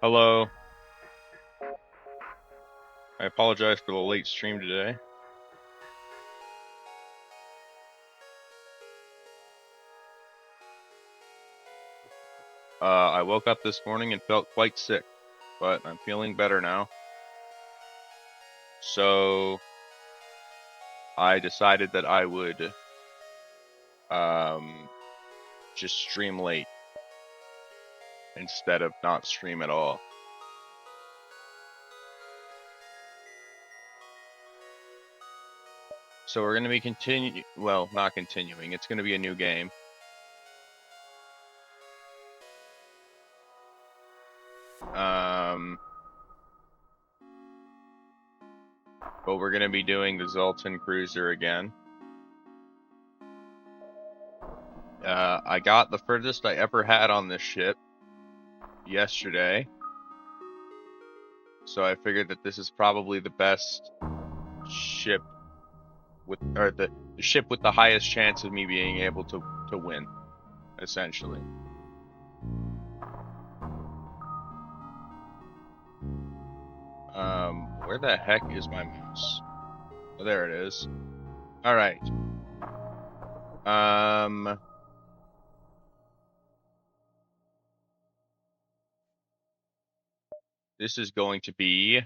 Hello. I apologize for the late stream today. I woke up this morning and felt quite sick, but I'm feeling better now. So I decided that I would just stream late instead of not stream at all. So we're going to be not continuing. It's going to be a new game. But we're going to be doing the Zoltan Cruiser again. I got the furthest I ever had on this ship yesterday. So I figured that this is probably the best ship the ship with the highest chance of me being able to win, essentially. Where the heck is my mouse? Oh, there it is. All right. This is going to be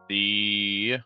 the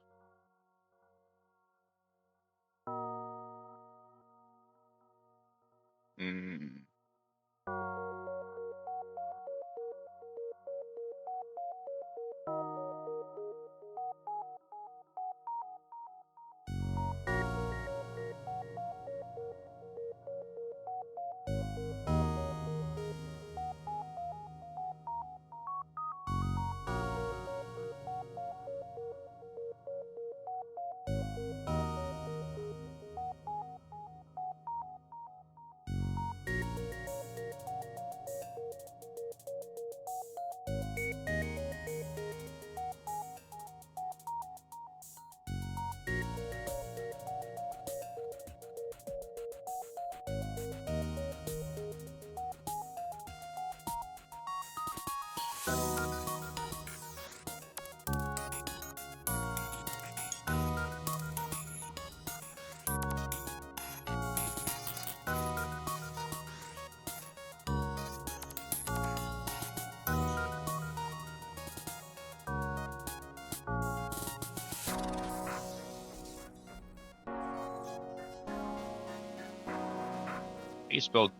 you spelled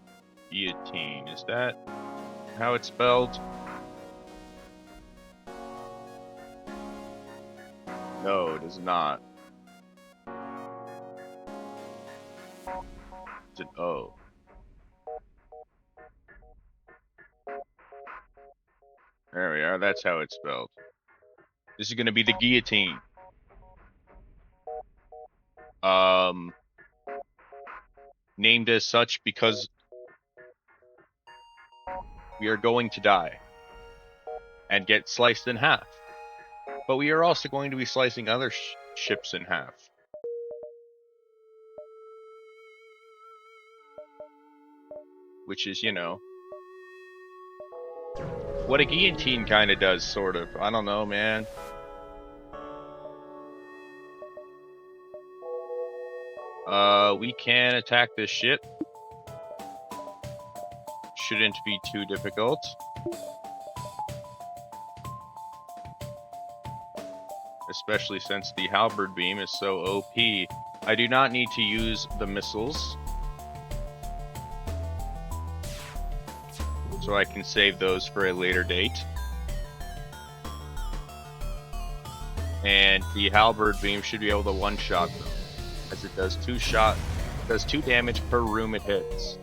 guillotine. Is that how it's spelled? No, it is not. It's an O. There we are. That's how it's spelled. This is going to be the guillotine. Named as such because we are going to die and get sliced in half. But we are also going to be slicing other ships in half. Which is, you know, what a guillotine kind of does, sort of. I don't know, man. We can attack this ship. Shouldn't be too difficult. Especially since the halberd beam is so OP. I do not need to use the missiles. So I can save those for a later date. And the halberd beam should be able to one-shot them, as it does two damage per room it hits.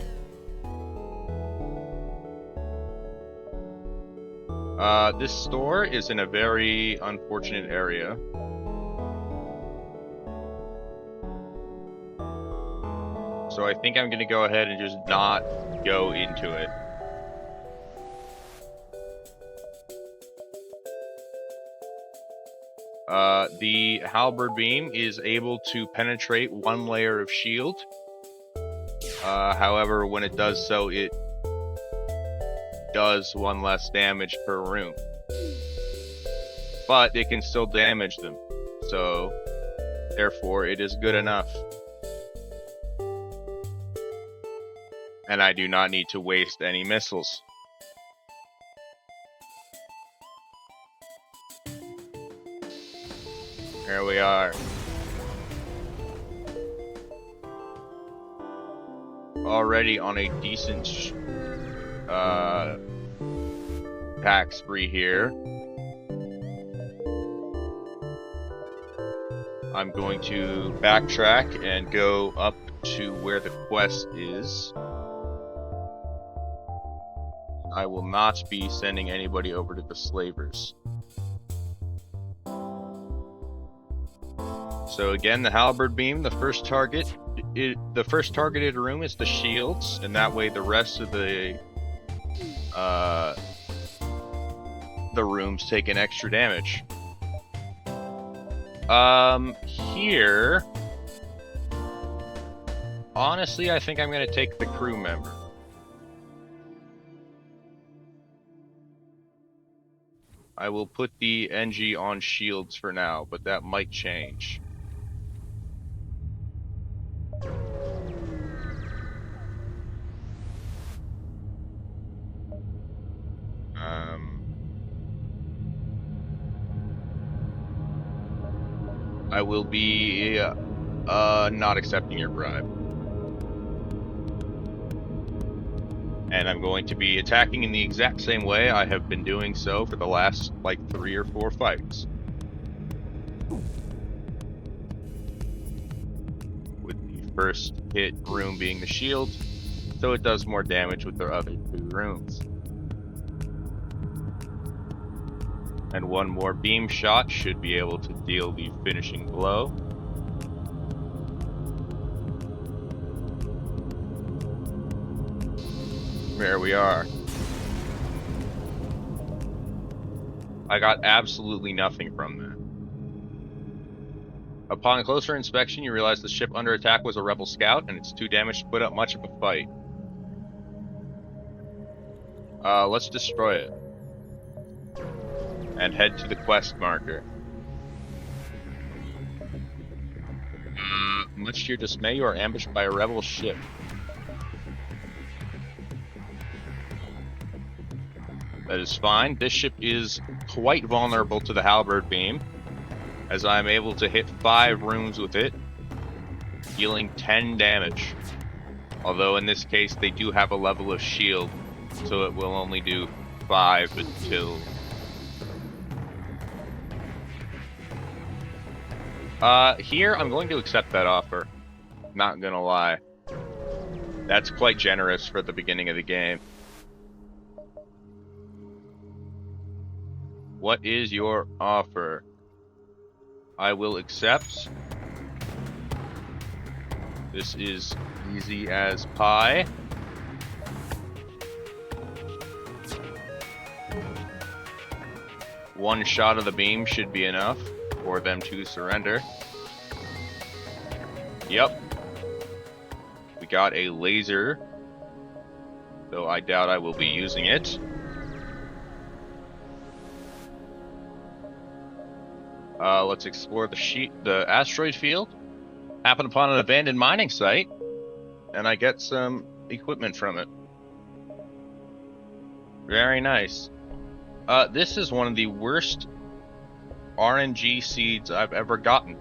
This store is in a very unfortunate area. So I think I'm gonna go ahead and just not go into it. The halberd beam is able to penetrate one layer of shield. However, when it does so, it does one less damage per room. But it can still damage them. So, therefore, it is good enough. And I do not need to waste any missiles. Here we are. Already on a decent attack spree here. I'm going to backtrack and go up to where the quest is. I will not be sending anybody over to the slavers. So again, the halberd beam, the first targeted room is the shields, and that way the rest of the rooms take an extra damage. Here, honestly, I think I'm gonna take the crew member. I will put the NG on shields for now, but that might change. I will be not accepting your bribe. And I'm going to be attacking in the exact same way I have been doing so for the last, like, 3 or 4 fights. With the first hit room being the shield, so it does more damage with the other 2 rooms. And one more beam shot should be able to deal the finishing blow. There we are. I got absolutely nothing from that. Upon closer inspection, you realize the ship under attack was a rebel scout, and it's too damaged to put up much of a fight. Let's destroy it. And head to the quest marker. Much to your dismay, you are ambushed by a rebel ship. That is fine. This ship is quite vulnerable to the halberd beam, as I am able to hit 5 rooms with it, dealing 10 damage. Although in this case they do have a level of shield, so it will only do 5 until... Here I'm going to accept that offer. Not gonna lie. That's quite generous for the beginning of the game. What is your offer? I will accept. This is easy as pie. One shot of the beam should be enough for them to surrender. Yep. We got a laser, though I doubt I will be using it. Let's explore the asteroid field. Happen upon an abandoned mining site, and I get some equipment from it. Very nice. This is one of the worst RNG seeds I've ever gotten.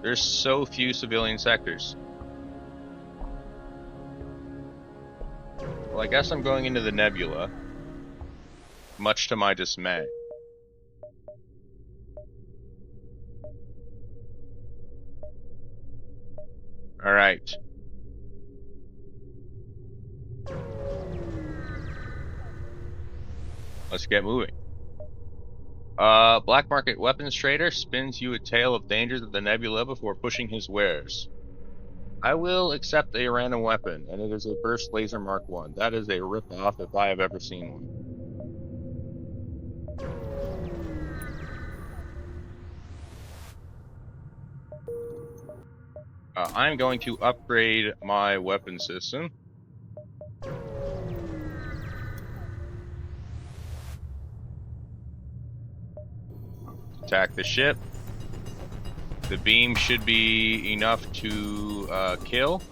There's so few civilian sectors. Well, I guess I'm going into the nebula, much to my dismay. Alright. Let's get moving. Black market weapons trader spins you a tale of dangers of the nebula before pushing his wares. I will accept a random weapon, and it is a burst laser Mark 1. That is a rip-off if I have ever seen one. I'm going to upgrade my weapon system. Attack the ship. The beam should be enough to kill.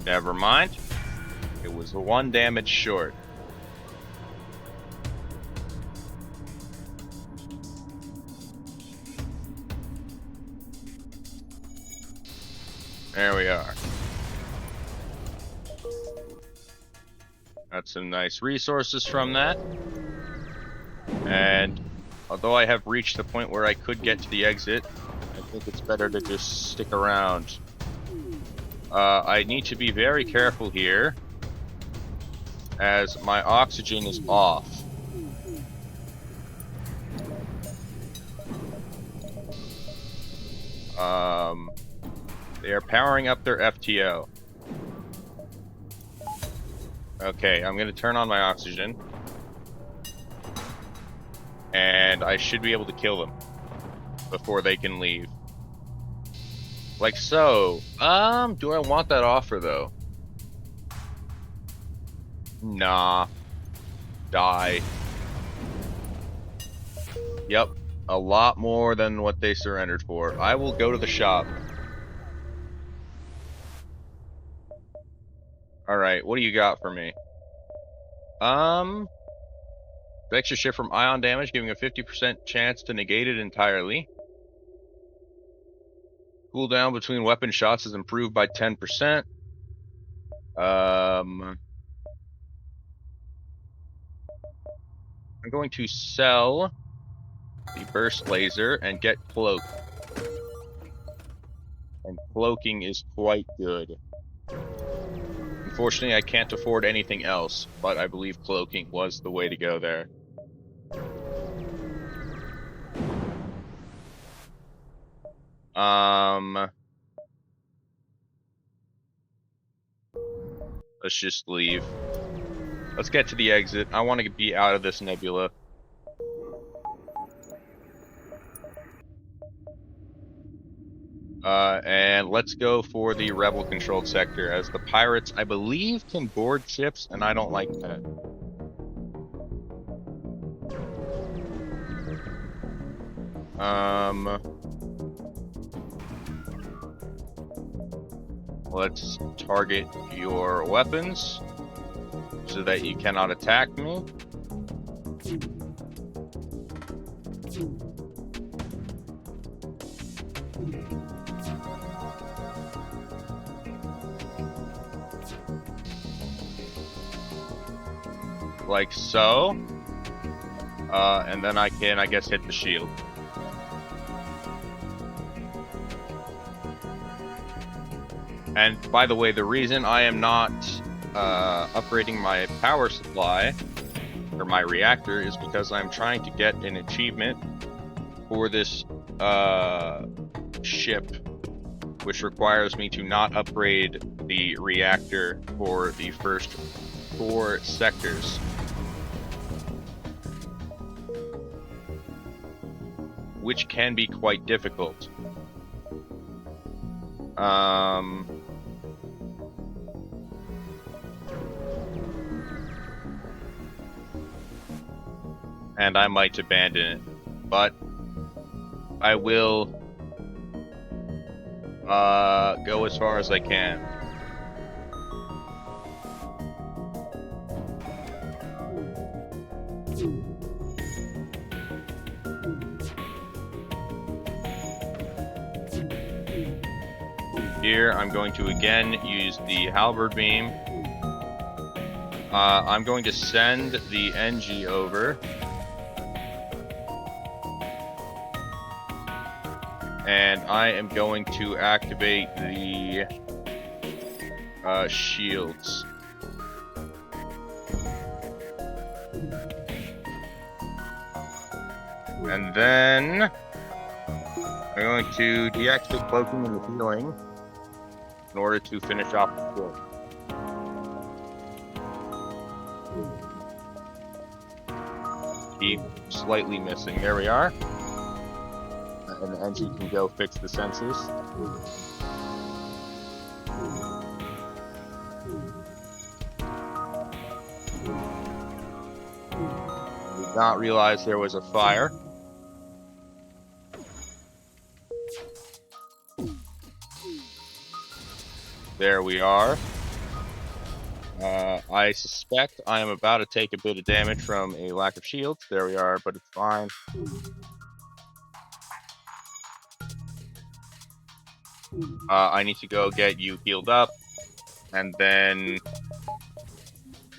Never mind. It was 1 damage short. There we are. Got some nice resources from that. And although I have reached the point where I could get to the exit, I think it's better to just stick around. I need to be very careful here, as my oxygen is off. They are powering up their FTO. Okay, I'm gonna turn on my oxygen. And I should be able to kill them before they can leave. Like so. Do I want that offer though? Nah. Die. Yep. A lot more than what they surrendered for. I will go to the shop. Alright, what do you got for me? Extra shift from ion damage, giving a 50% chance to negate it entirely. Cooldown between weapon shots is improved by 10%. I'm going to sell the burst laser and get cloak. And cloaking is quite good. Unfortunately, I can't afford anything else, but I believe cloaking was the way to go there. Let's just leave. Let's get to the exit. I want to be out of this nebula. And let's go for the rebel-controlled sector, as the pirates, I believe, can board ships, and I don't like that. Let's target your weapons so that you cannot attack me. Like so. And then I can, I guess, hit the shield. And by the way, the reason I am not upgrading my power supply, or my reactor, is because I'm trying to get an achievement for this ship, which requires me to not upgrade the reactor for the first 4 sectors. Which can be quite difficult. And I might abandon it, but I will go as far as I can. Here, I'm going to again use the halberd beam. I'm going to send the NG over. And I am going to activate the shields. And then I'm going to deactivate cloaking and the healing in order to finish off the skill. Keep slightly missing. There we are. And the NG can go fix the sensors. Did not realize there was a fire. There we are. I suspect I am about to take a bit of damage from a lack of shields. There we are, but it's fine. I need to go get you healed up, and then,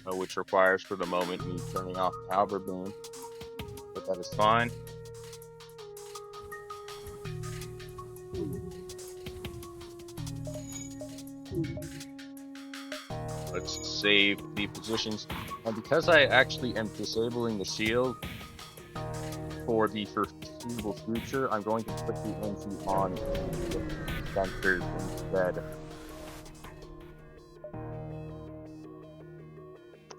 which requires for the moment me turning off the halberd beam, but that is fine. Let's save the positions, and because I actually am disabling the shield for the foreseeable future, I'm going to put the NG on the sensors instead.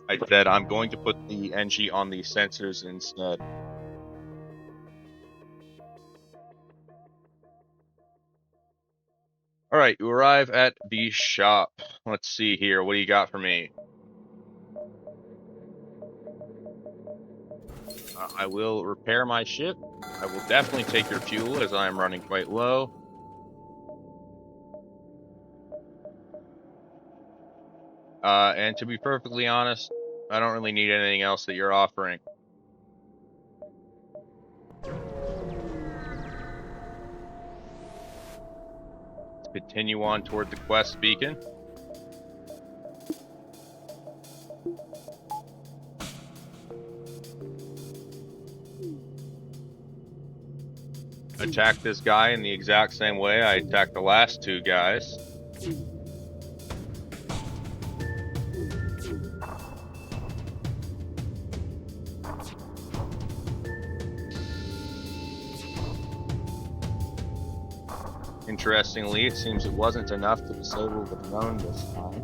I said I'm going to put the NG on the sensors instead. Alright, you arrive at the shop. Let's see here, what do you got for me? I will repair my ship. I will definitely take your fuel as I am running quite low. And to be perfectly honest, I don't really need anything else that you're offering. Let's continue on toward the quest beacon. Attack this guy in the exact same way I attacked the last two guys. Interestingly, it seems it wasn't enough to disable the drone this time.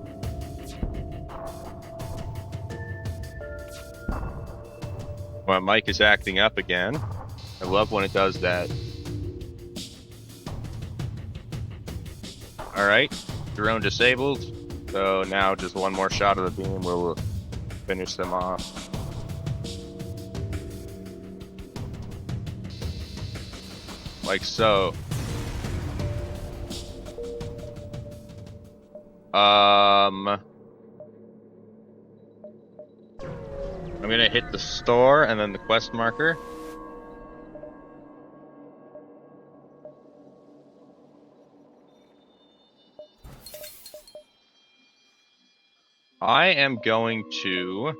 My mic is acting up again. I love when it does that. Alright, drone disabled. So now just one more shot of the beam will finish them off. Like so. I'm gonna hit the store and then the quest marker. I am going to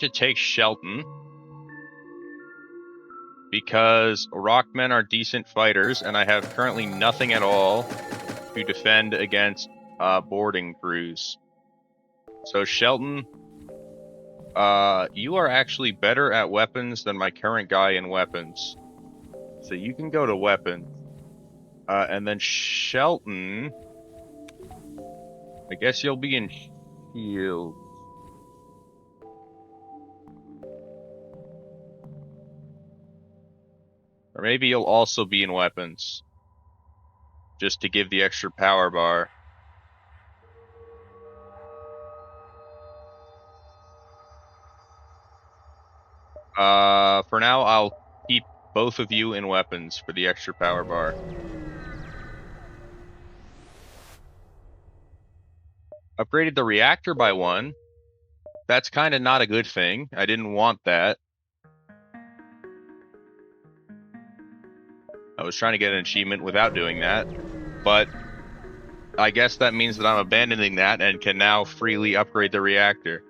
take Shelton because Rockmen are decent fighters and I have currently nothing at all to defend against boarding crews. So Shelton, you are actually better at weapons than my current guy in weapons. So you can go to weapons. And then Shelton, I guess you'll be in shield. Or maybe you'll also be in weapons. Just to give the extra power bar. For now, I'll keep both of you in weapons for the extra power bar. Upgraded the reactor by 1. That's kind of not a good thing. I didn't want that. I was trying to get an achievement without doing that, but I guess that means that I'm abandoning that and can now freely upgrade the reactor.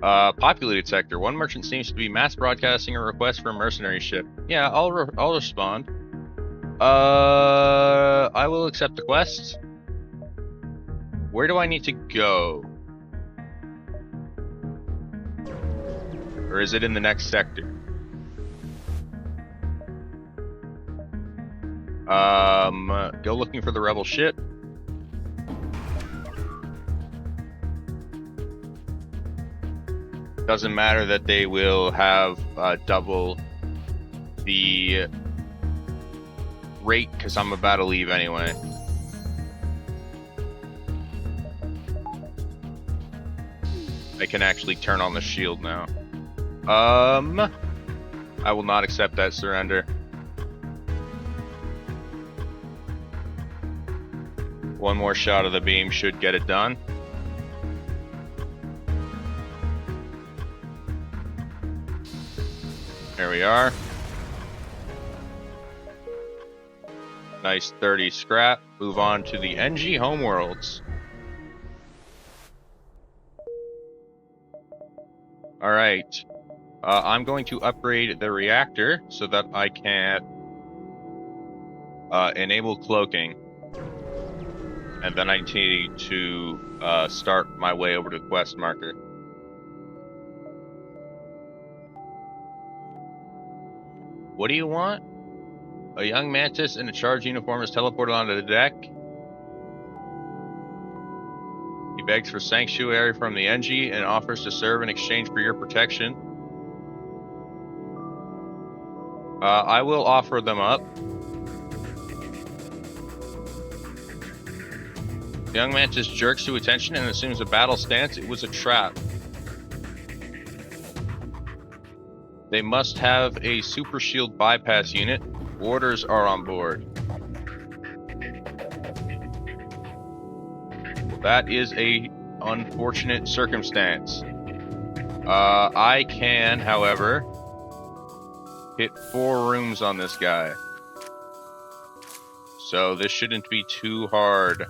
Populated sector. One merchant seems to be mass broadcasting a request for a mercenary ship. Yeah, I'll respond. I will accept the quest. Where do I need to go? Or is it in the next sector? Go looking for the rebel ship. Doesn't matter that they will have double the rate because I'm about to leave anyway. I can actually turn on the shield now. I will not accept that surrender. One more shot of the beam should get it done. There we are. Nice 30 scrap. Move on to the NG homeworlds. Alright. I'm going to upgrade the reactor so that I can enable cloaking. And then I need to start my way over to the quest marker. What do you want? A young mantis in a charged uniform is teleported onto the deck. He begs for sanctuary from the NG and offers to serve in exchange for your protection. I will offer them up. The young mantis jerks to attention and assumes a battle stance. It was a trap. They must have a super shield bypass unit. Orders are on board. That is a unfortunate circumstance. I can, however, hit 4 rooms on this guy. So this shouldn't be too hard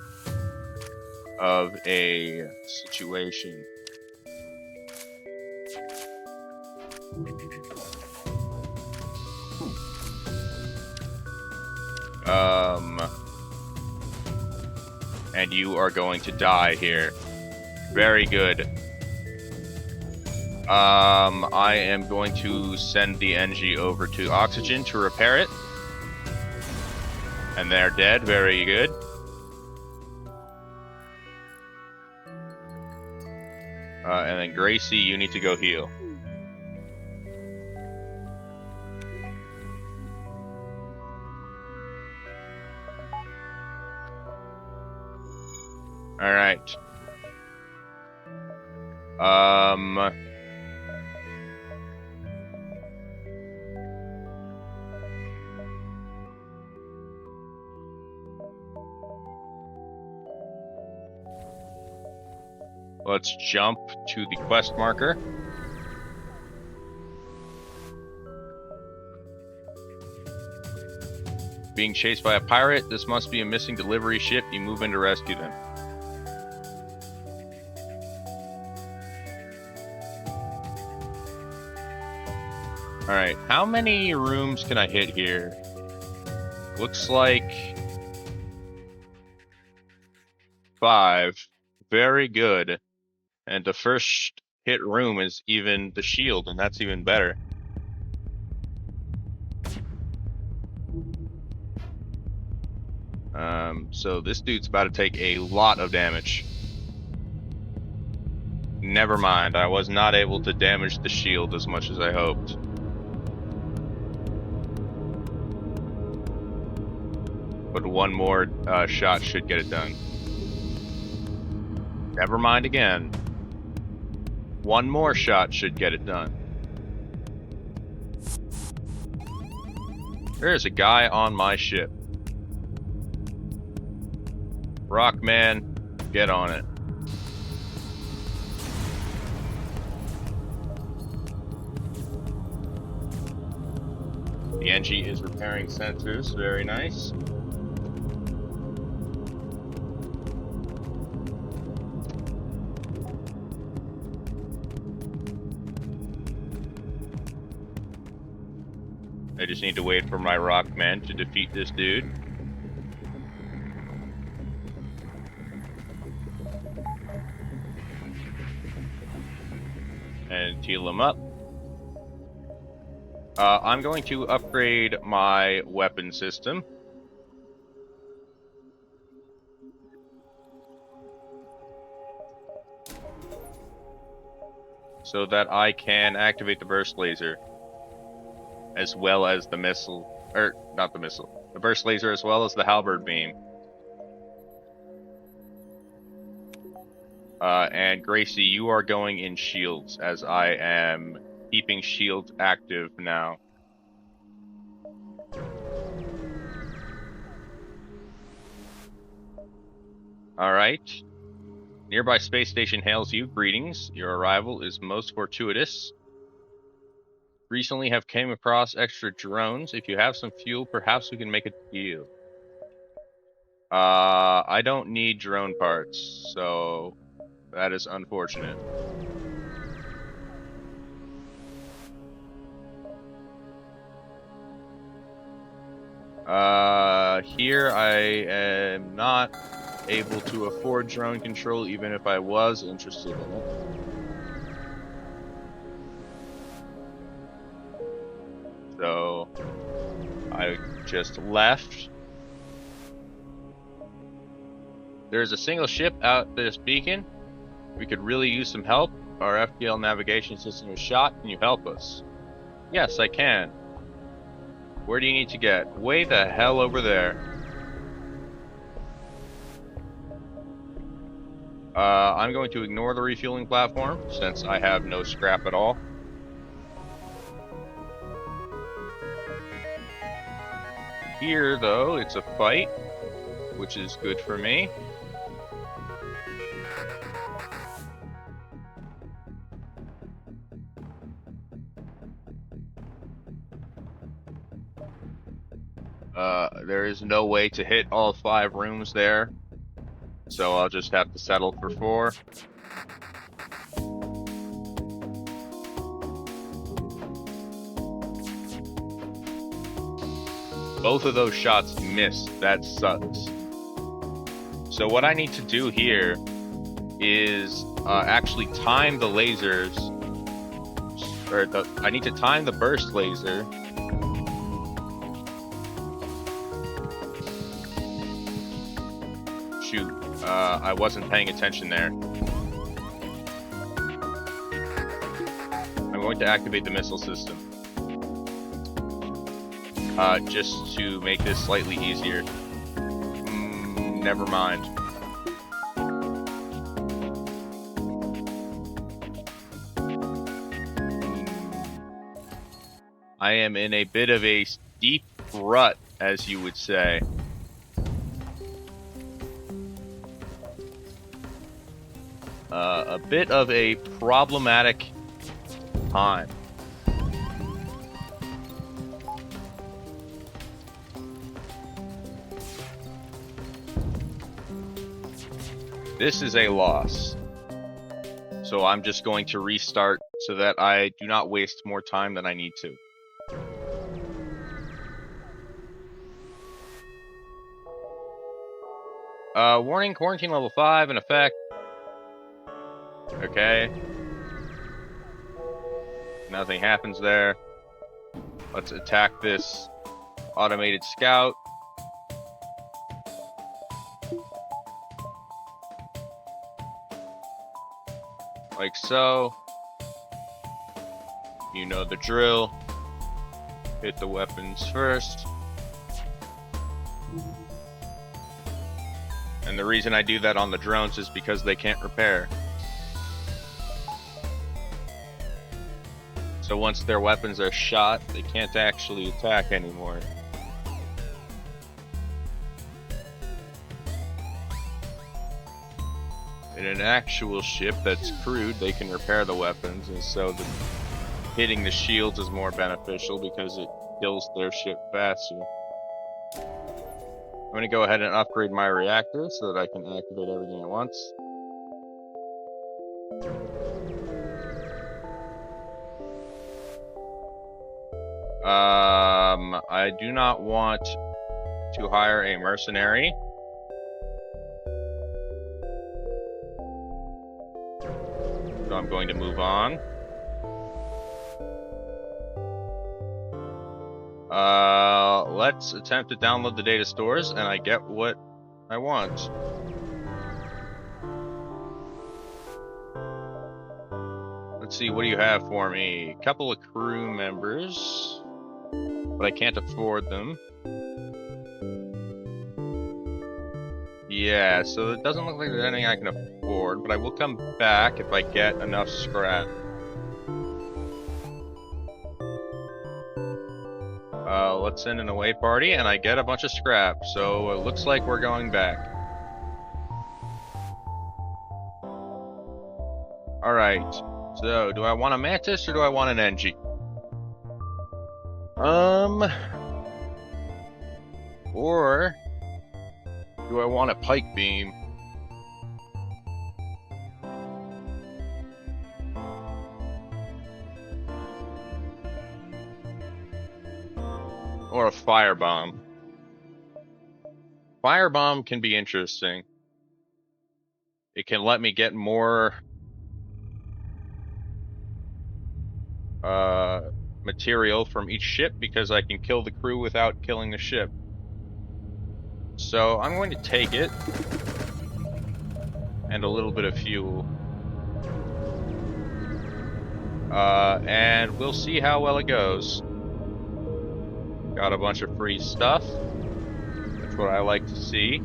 of a situation. And you are going to die here. Very good. I am going to send the NG over to Oxygen to repair it. And they're dead. Very good. And then Gracie, you need to go heal. All right. Let's jump to the quest marker. Being chased by a pirate. This must be a missing delivery ship. You move in to rescue them. Alright, how many rooms can I hit here? Looks like 5. Very good. And the first hit room is even the shield, and that's even better. So this dude's about to take a lot of damage. Never mind, I was not able to damage the shield as much as I hoped. But one more shot should get it done. Never mind again. One more shot should get it done. There's a guy on my ship. Rockman, get on it. Angie is repairing sensors. Very nice. I just need to wait for my rock men to defeat this dude. And heal him up. I'm going to upgrade my weapon system. So that I can activate the burst laser. As well as the missile, or not the missile, the burst laser as well as the halberd beam. And Gracie, you are going in shields as I am keeping shields active now. Alright. Nearby space station hails you. Greetings. Your arrival is most fortuitous. Recently have came across extra drones. If you have some fuel, perhaps we can make a deal. I don't need drone parts, so that is unfortunate. Here I am not able to afford drone control, even if I was interested in it. So I just left. There's a single ship out this beacon. We could really use some help. Our FPL navigation system is shot. Can you help us? Yes, I can. Where do you need to get? Way the hell over there. I'm going to ignore the refueling platform since I have no scrap at all. Here, though, it's a fight, which is good for me. There is no way to hit all 5 rooms there, so I'll just have to settle for 4. Both of those shots missed. That sucks. So what I need to do here is actually time the lasers, or I need to time the burst laser. Shoot, I wasn't paying attention there. I'm going to activate the missile system. Just to make this slightly easier. Never mind. I am in a bit of a deep rut, as you would say. A bit of a problematic time. This is a loss. So I'm just going to restart so that I do not waste more time than I need to. Warning, quarantine level 5 in effect. Okay. Nothing happens there. Let's attack this automated scout. Like so. You know the drill. Hit the weapons first. And the reason I do that on the drones is because they can't repair. So once their weapons are shot, they can't actually attack anymore. In an actual ship that's crewed, they can repair the weapons, and so hitting the shields is more beneficial because it kills their ship faster. I'm gonna go ahead and upgrade my reactor so that I can activate everything at once. I do not want to hire a mercenary. So I'm going to move on. Let's attempt to download the data stores, and I get what I want. Let's see, what do you have for me? A couple of crew members, but I can't afford them. Yeah, so it doesn't look like there's anything I can afford, but I will come back if I get enough scrap. Let's send an away party, and I get a bunch of scrap, so it looks like we're going back. Alright, so do I want a Mantis or do I want an NG? Or do I want a Pike Beam? Or a Firebomb? Firebomb can be interesting. It can let me get more material from each ship because I can kill the crew without killing the ship. So I'm going to take it. And a little bit of fuel. And we'll see how well it goes. Got a bunch of free stuff. That's what I like to see.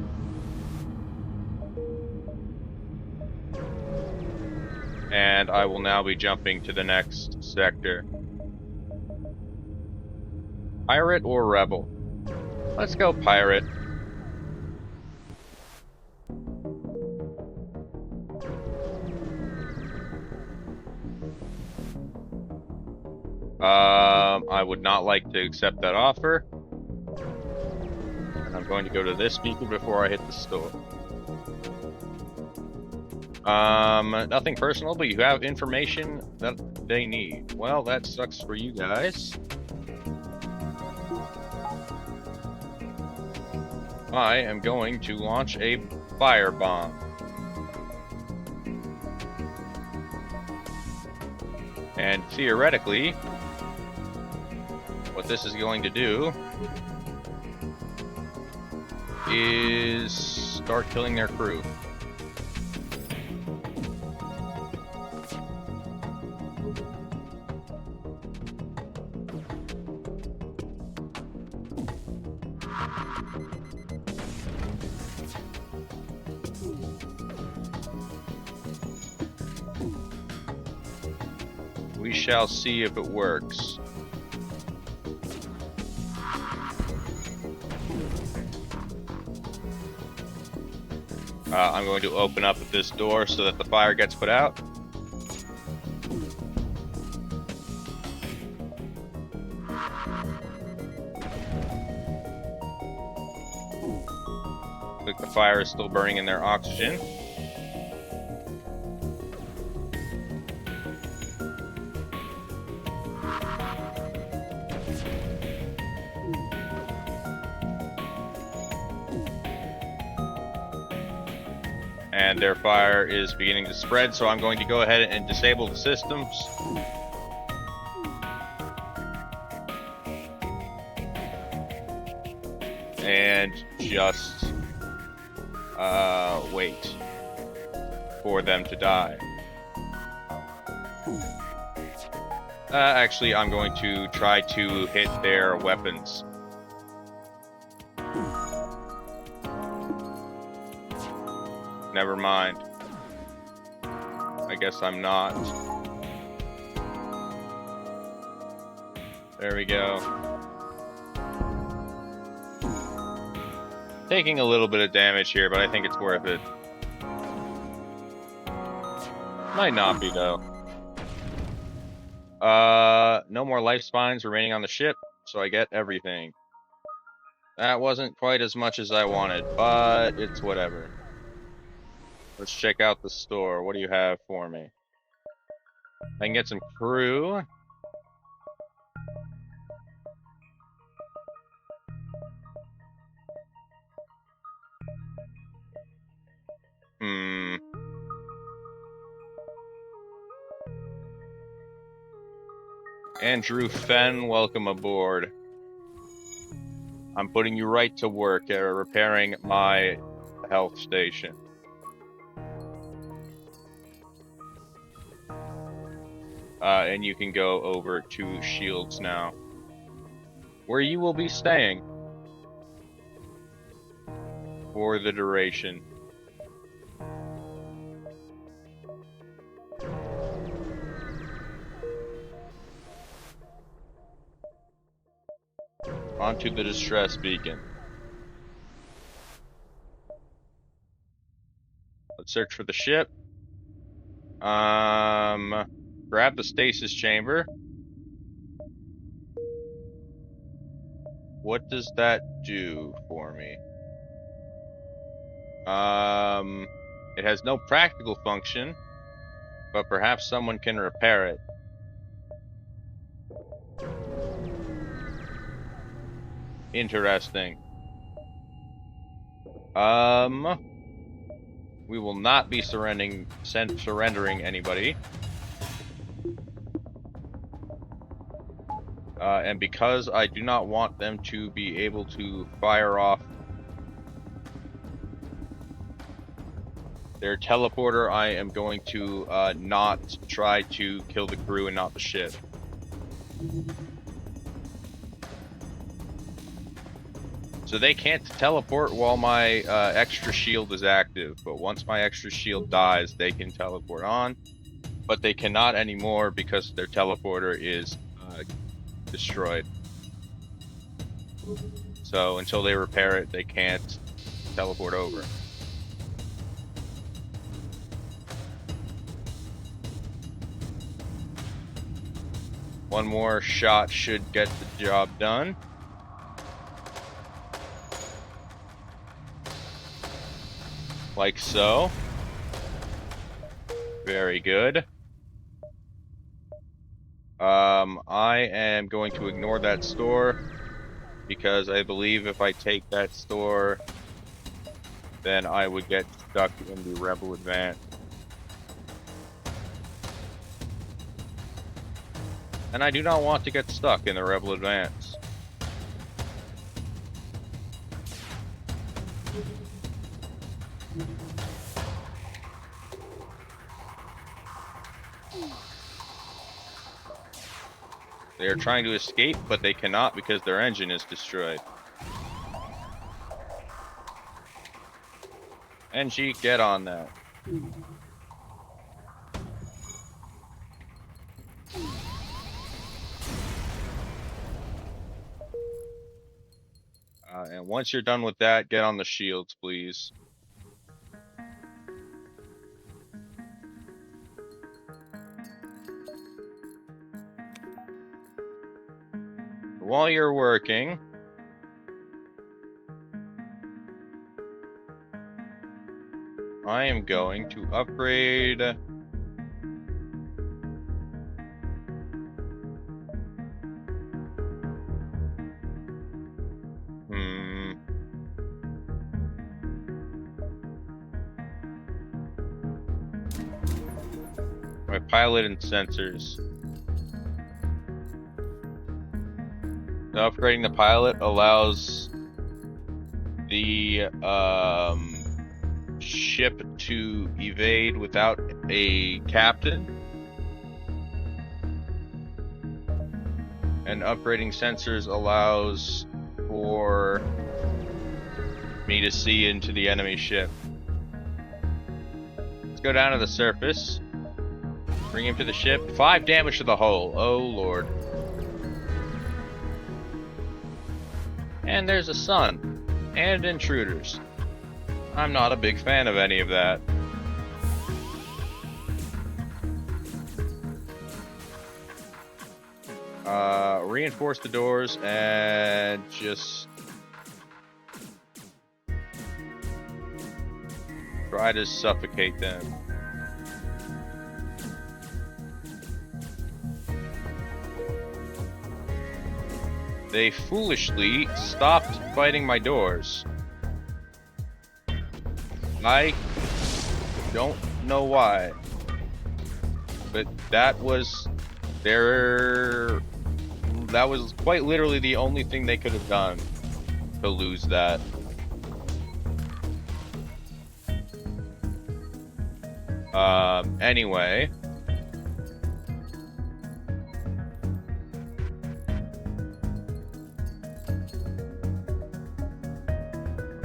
And I will now be jumping to the next sector. Pirate or Rebel? Let's go Pirate. I would not like to accept that offer. And I'm going to go to this beacon before I hit the store. Nothing personal, but you have information that they need. Well, that sucks for you guys. I am going to launch a firebomb. And theoretically, what this is going to do is start killing their crew. We shall see if it works. I'm going to open up this door so that the fire gets put out. Looks like the fire is still burning in their oxygen. And their fire is beginning to spread, so I'm going to go ahead and disable the systems. And just wait for them to die. Actually, I'm going to try to hit their weapons. Never mind. I guess I'm not. There we go. Taking a little bit of damage here, but I think it's worth it. Might not be, though. No more life spines remaining on the ship. so I get everything. That wasn't quite as much as I wanted, but it's whatever. Let's check out the store. What do you have for me? I can get some crew. Andrew Fenn, welcome aboard. I'm putting you right to work repairing my health station. And you can go over to Shields now, where you will be staying for the duration. Onto the distress beacon. Let's search for the ship. Grab the stasis chamber. What does that do for me? It has no practical function, but perhaps someone can repair it. Interesting. We will not be surrendering anybody. And because I do not want them to be able to fire off their teleporter, I am going to not try to kill the crew and not the ship. So they can't teleport while my extra shield is active, but once my extra shield dies, they can teleport on. But they cannot anymore because their teleporter is destroyed. So until they repair it, they can't teleport over. One more shot should get the job done. Like so. Very good. I am going to ignore that store because I believe if I take that store, then I would get stuck in the Rebel Advance. And I do not want to get stuck in the Rebel Advance. They are trying to escape, but they cannot because their engine is destroyed. NG, get on that. And once you're done with that, get on the shields, please. While you're working, I am going to upgrade my pilot and sensors. Now, upgrading the pilot allows the ship to evade without a captain, and upgrading sensors allows for me to see into the enemy ship. Let's go down to the surface. Bring him to the ship. 5 damage to the hull. Oh lord. And there's a sun. And intruders. I'm not a big fan of any of that. Reinforce the doors and just try to suffocate them. They foolishly stopped fighting my doors. I don't know why, but that was quite literally the only thing they could have done to lose that. Anyway.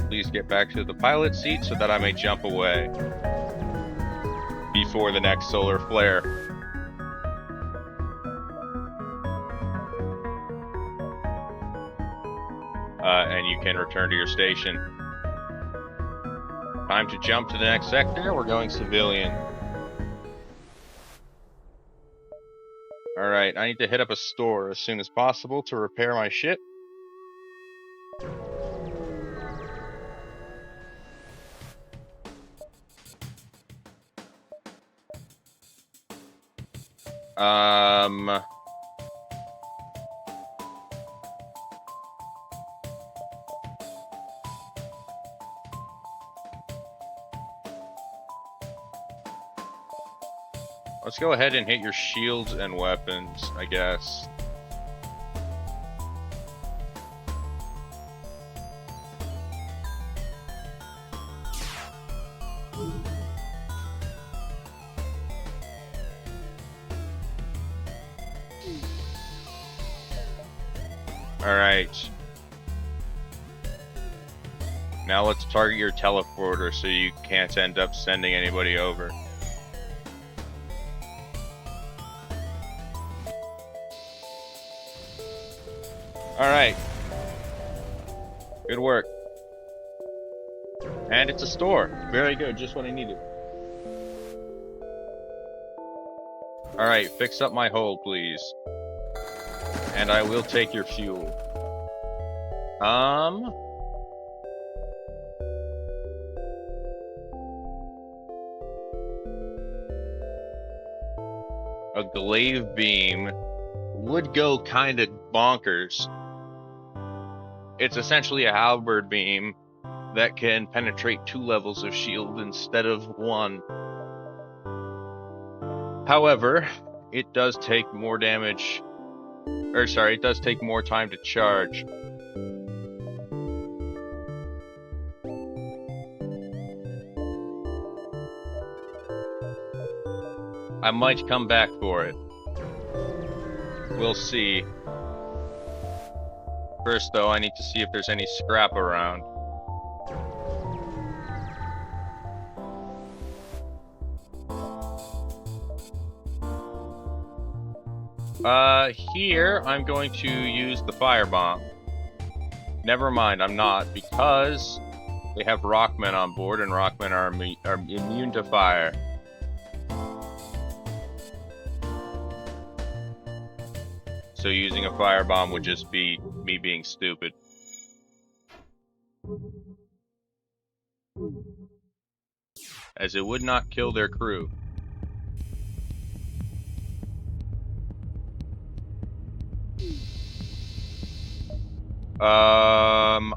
Please get back to the pilot seat so that I may jump away before the next solar flare. And you can return to your station. Time to jump to the next sector. We're going civilian. Alright, I need to hit up a store as soon as possible to repair my ship. Let's go ahead and hit your shields and weapons, I guess. Alright. Now let's target your teleporter so you can't end up sending anybody over. Alright. Good work. And it's a store. Very good, just what I needed. Alright, fix up my hull, please. And I will take your fuel. A glaive beam would go kind of bonkers. It's essentially a halberd beam that can penetrate 2 levels of shield instead of 1. However, it does take more damage. Or sorry, it does take more time to charge. I might come back for it. We'll see. First though, I need to see if there's any scrap around. Here, I'm going to use the firebomb. Never mind, I'm not, because they have rockmen on board, and rockmen are immune to fire. So using a firebomb would just be me being stupid. As it would not kill their crew.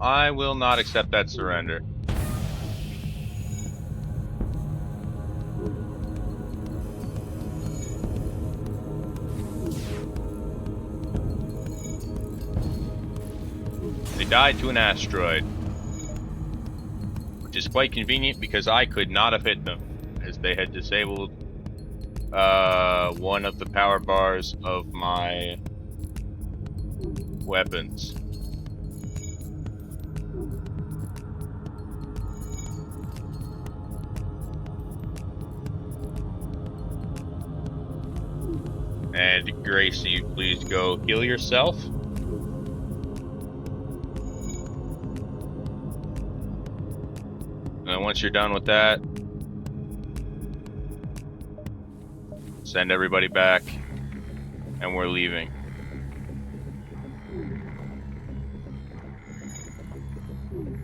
I will not accept that surrender. They died to an asteroid, which is quite convenient because I could not have hit them, as they had disabled one of the power bars of my weapons. And Gracie, please go heal yourself. And once you're done with that, send everybody back, and we're leaving.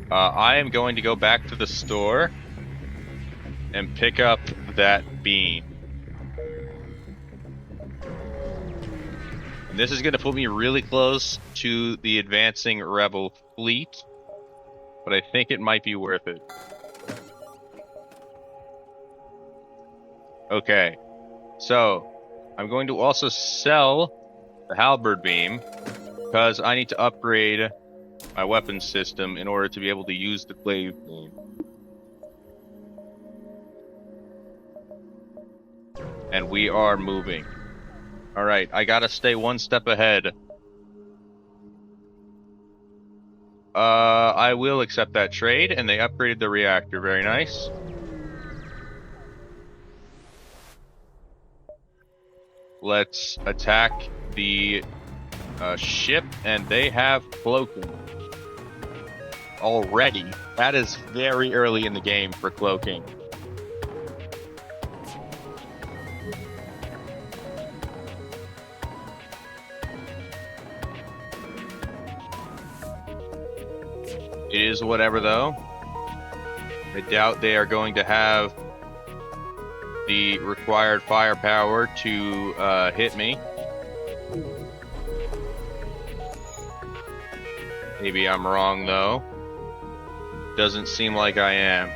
I am going to go back to the store and pick up that beam. And this is going to put me really close to the advancing rebel fleet, but I think it might be worth it. Okay, so I'm going to also sell the halberd beam because I need to upgrade my weapon system in order to be able to use the glaive beam. And we are moving. Alright, I gotta stay one step ahead. I will accept that trade, and they upgraded the reactor. Very nice. Let's attack the ship, and they have cloaking. Already. That is very early in the game for cloaking. It is whatever, though. I doubt they are going to have the required firepower to hit me. Maybe I'm wrong, though. Doesn't seem like I am.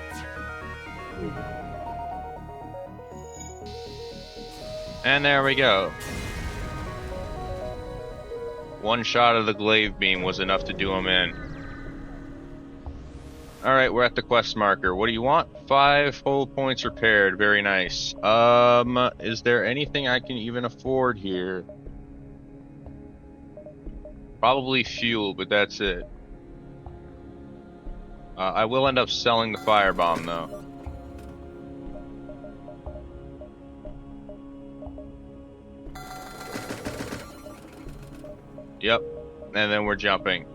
And there we go. One shot of the glaive beam was enough to do him in. Alright, we're at the quest marker. What do you want? 5 whole points repaired. Very nice. Is there anything I can even afford here? Probably fuel, but that's it. I will end up selling the firebomb, though. Yep. And then we're jumping.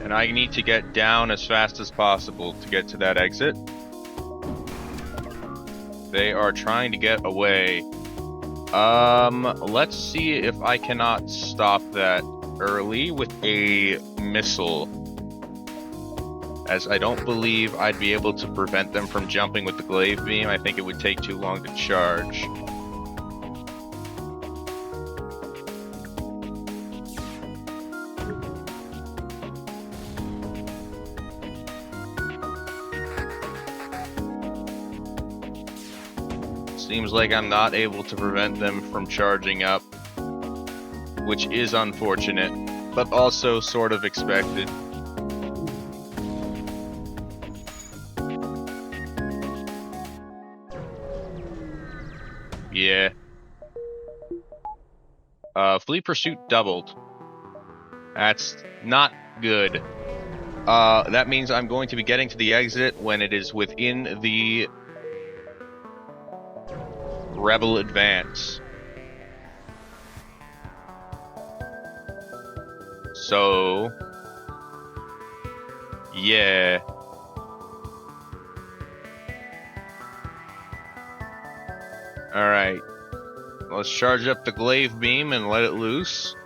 And I need to get down as fast as possible to get to that exit. They are trying to get away. Let's see if I cannot stop that early with a missile. As I don't believe I'd be able to prevent them from jumping with the glaive beam. I think it would take too long to charge. Seems like I'm not able to prevent them from charging up, which is unfortunate, but also sort of expected. Yeah. Fleet pursuit doubled. That's not good. That means I'm going to be getting to the exit when it is within the rebel advance. So, yeah. Alright. Let's charge up the glaive beam and let it loose.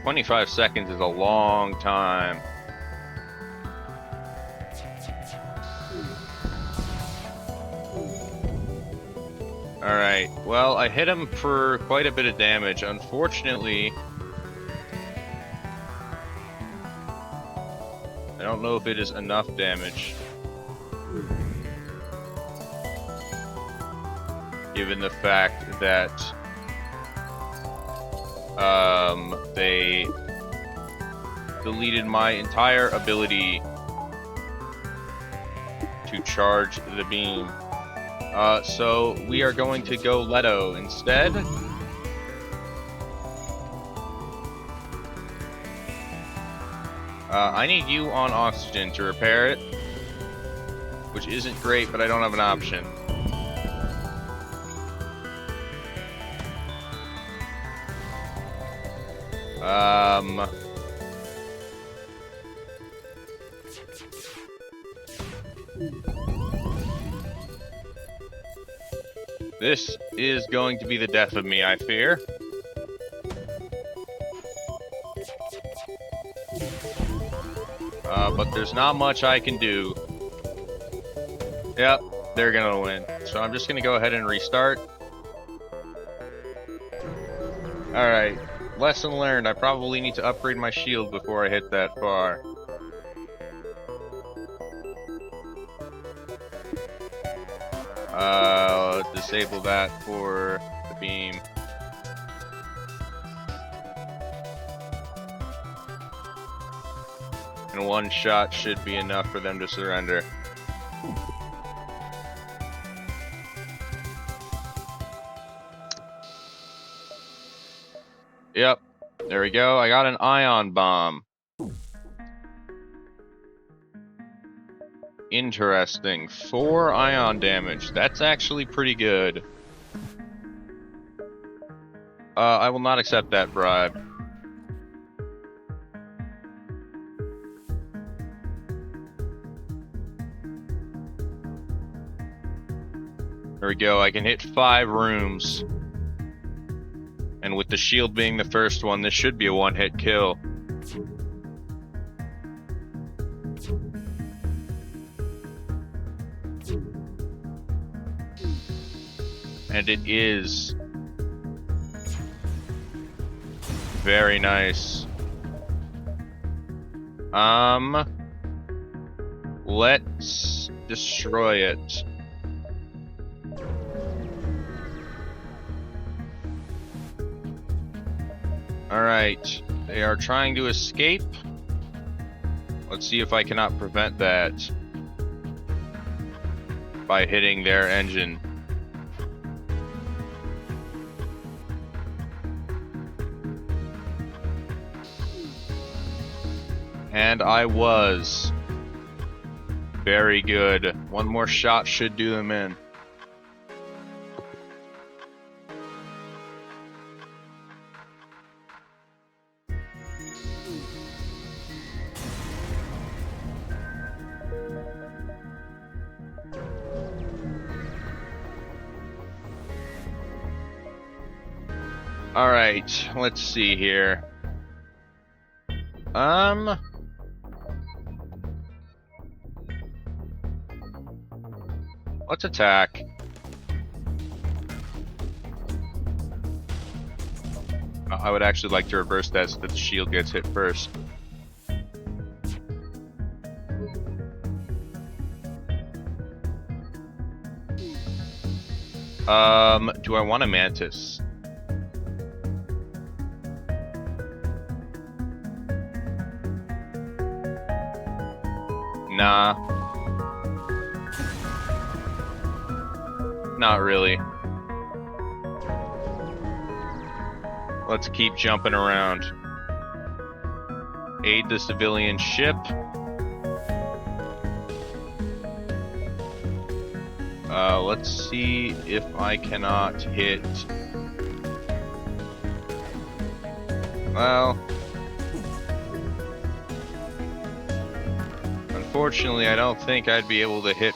"25 seconds is a long time. Alright, well, I hit him for quite a bit of damage. Unfortunately, I don't know if it is enough damage. Given the fact that they deleted my entire ability to charge the beam. So we are going to go Leto instead. I need you on oxygen to repair it, which isn't great, but I don't have an option. This is going to be the death of me, I fear. But there's not much I can do. Yep, they're gonna win. So I'm just gonna go ahead and restart. Alright, lesson learned. I probably need to upgrade my shield before I hit that far. Disable that for the beam. And one shot should be enough for them to surrender. Yep, there we go. I got an ion bomb. Interesting. 4 ion damage. That's actually pretty good. I will not accept that bribe. There we go. I can hit 5 rooms. And with the shield being the first one, this should be a one-hit kill. And it is. Very nice. Let's destroy it. Alright, they are trying to escape. Let's see if I cannot prevent that by hitting their engine. And I was. Very good. One more shot should do them in. Alright, let's see here. Let's attack. I would actually like to reverse that so that the shield gets hit first. Do I want a mantis? Nah. Not really. Let's keep jumping around. Aid the civilian ship. Let's see if I cannot hit. Well, unfortunately, I don't think I'd be able to hit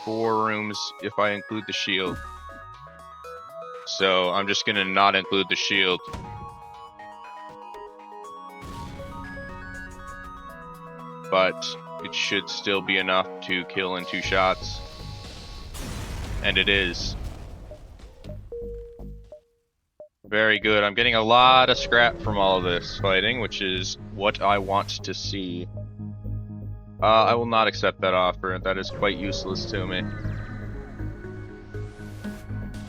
4 rooms if I include the shield. So I'm just gonna not include the shield. But it should still be enough to kill in 2 shots. And it is. Very good. I'm getting a lot of scrap from all of this fighting, which is what I want to see. I will not accept that offer. That is quite useless to me.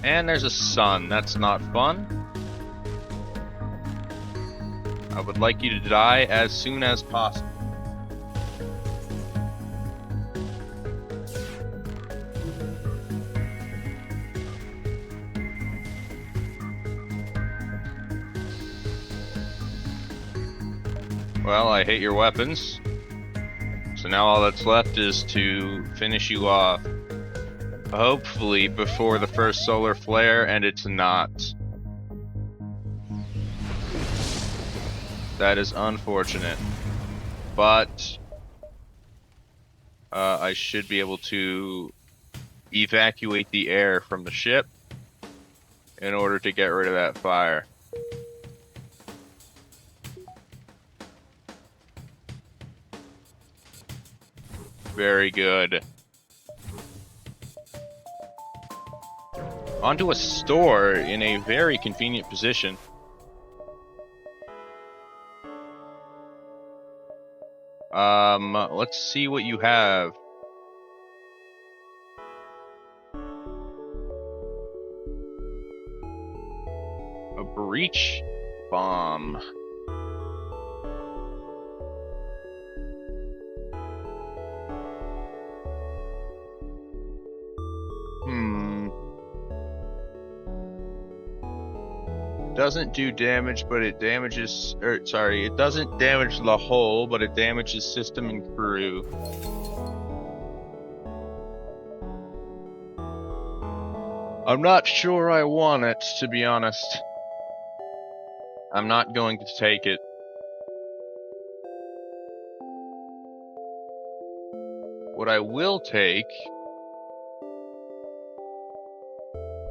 And there's a sun. That's not fun. I would like you to die as soon as possible. Well, I hate your weapons. So now all that's left is to finish you off. Hopefully before the first solar flare, and it's not. That is unfortunate. But I should be able to evacuate the air from the ship. in order to get rid of that fire. Very good. Onto a store in a very convenient position. Let's see what you have. A breach bomb. Doesn't do damage, but it damages, it doesn't damage the hull, but it damages system and crew. I'm not sure I want it, to be honest. I'm not going to take it. What I will take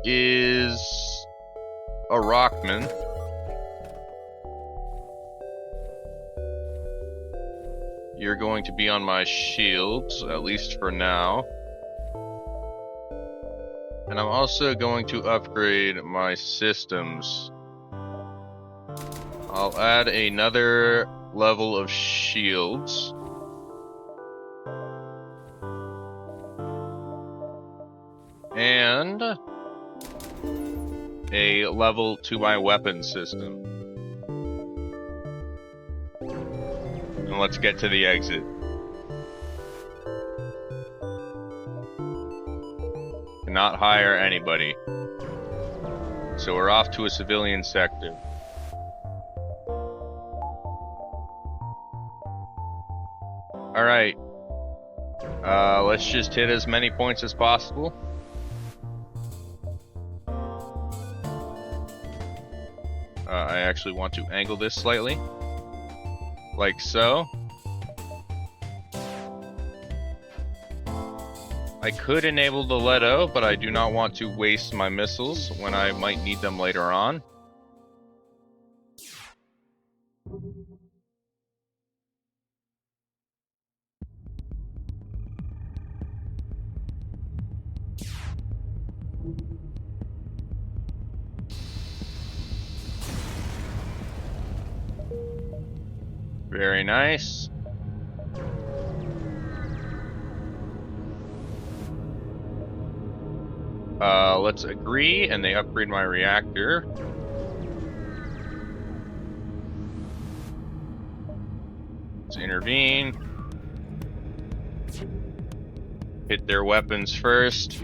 is a Rockman. You're going to be on my shields, at least for now. And I'm also going to upgrade my systems. I'll add another level of shields. And a level to my weapon system. And let's get to the exit. Cannot hire anybody. So we're off to a civilian sector. Alright. Let's just hit as many points as possible. I actually want to angle this slightly. Like so. I could enable the Leto, but I do not want to waste my missiles when I might need them later on. Very nice. Let's agree, and they upgrade my reactor. Let's intervene. Hit their weapons first.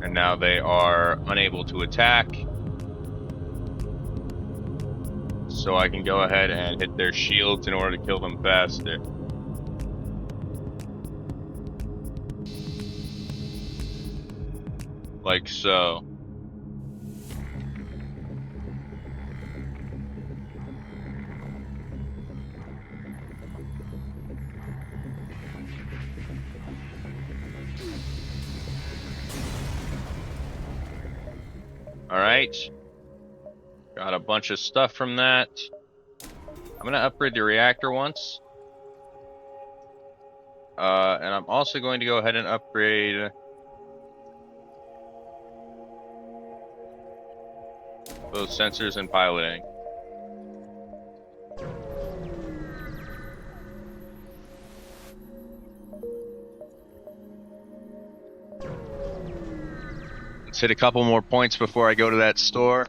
And now they are unable to attack. So I can go ahead and hit their shields in order to kill them faster. Like so. Alright. Got a bunch of stuff from that. I'm gonna upgrade the reactor once. And I'm also going to go ahead and upgrade both sensors and piloting. Let's hit a couple more points before I go to that store.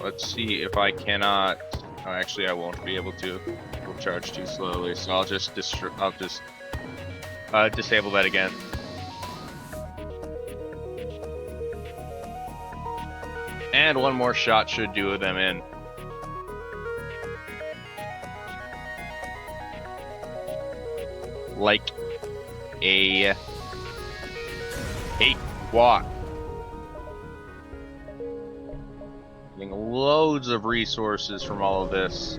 Let's see if I cannot. Oh, actually, I won't be able to. It will charge too slowly, so I'll just Disable that again. And one more shot should do them in. Like a cakewalk. Getting loads of resources from all of this.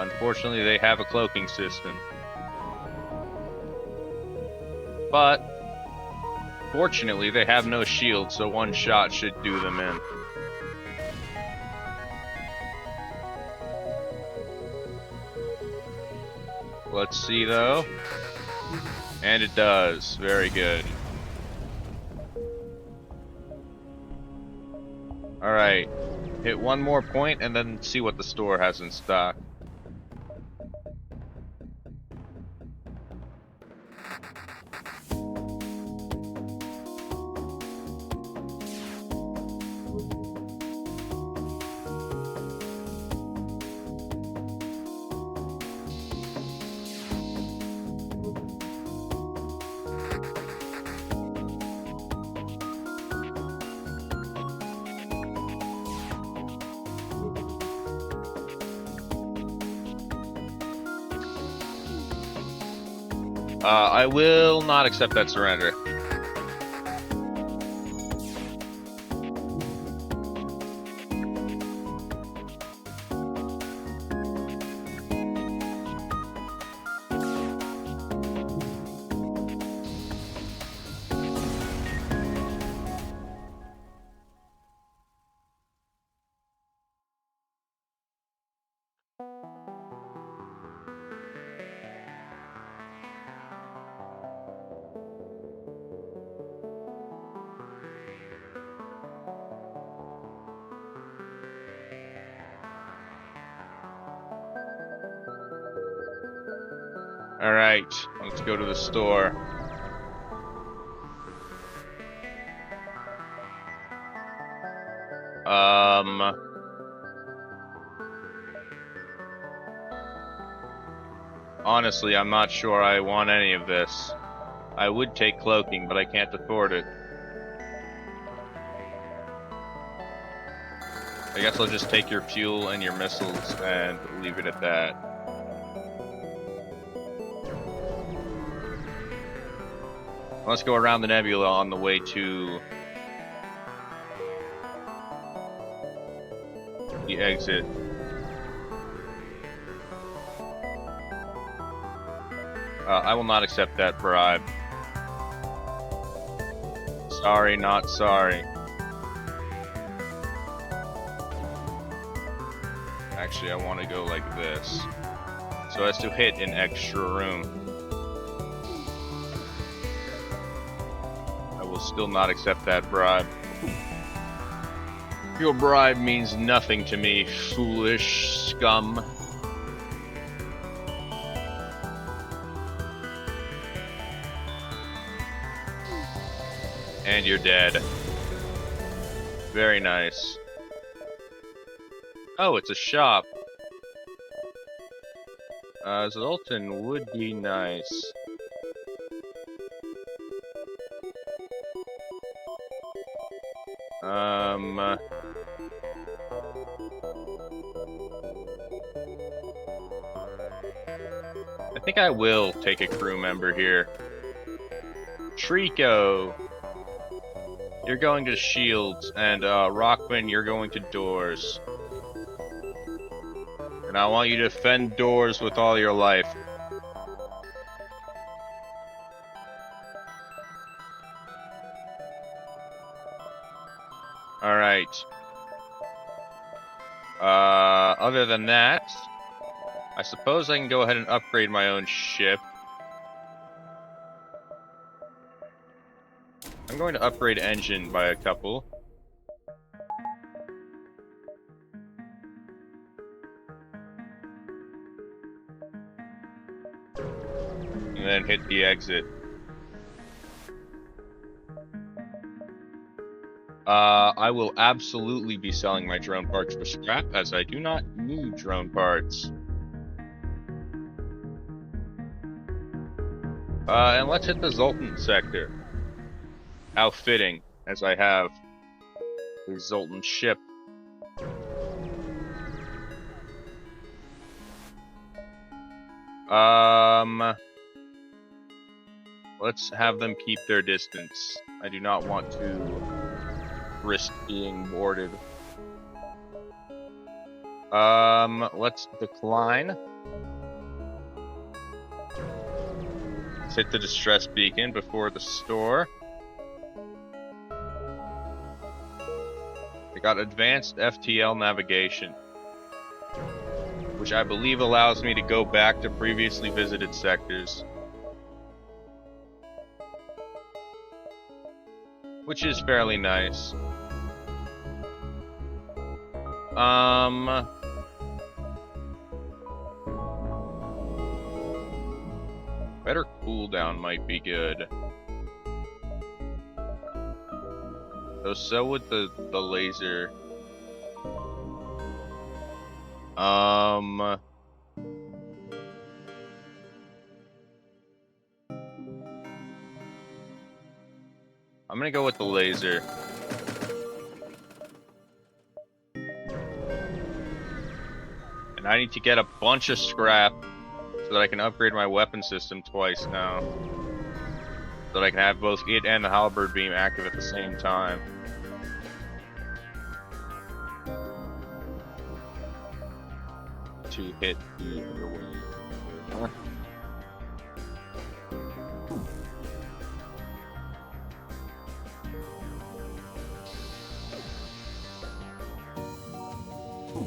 Unfortunately, they have a cloaking system. But fortunately, they have no shield, so one shot should do them in. Let's see though. And it does. Very good. Alright. Hit one more point and then see what the store has in stock. I will not accept that surrender. Alright, let's go to the store. Honestly, I'm not sure I want any of this. I would take cloaking, but I can't afford it. I guess I'll just take your fuel and your missiles and leave it at that. Let's go around the nebula on the way to the exit. I will not accept that bribe. Sorry, not sorry. Actually, I want to go like this, so as to hit an extra room. I will still not accept that bribe. Your bribe means nothing to me, foolish scum. And you're dead. Very nice. Oh, it's a shop. Zoltan would be nice. I think I will take a crew member here. Trico, you're going to shields, and Rockman, you're going to doors. And I want you to defend doors with all your life. Alright. Other than that, I suppose I can go ahead and upgrade my own ship. I'm going to upgrade engine by a couple. And then hit the exit. I will absolutely be selling my drone parts for scrap, as I do not need drone parts. And let's hit the Zoltan sector. How fitting, as I have a Zoltan ship. Let's have them keep their distance. I do not want to risk being boarded. Let's decline. Let's hit the distress beacon before the store. I got advanced FTL navigation, which I believe allows me to go back to previously visited sectors. Which is fairly nice. Better cooldown might be good. So would the laser. I'm gonna go with the laser. And I need to get a bunch of scrap so that I can upgrade my weapon system twice now. So that I can have both it and the halberd beam active at the same time. To hit the other way.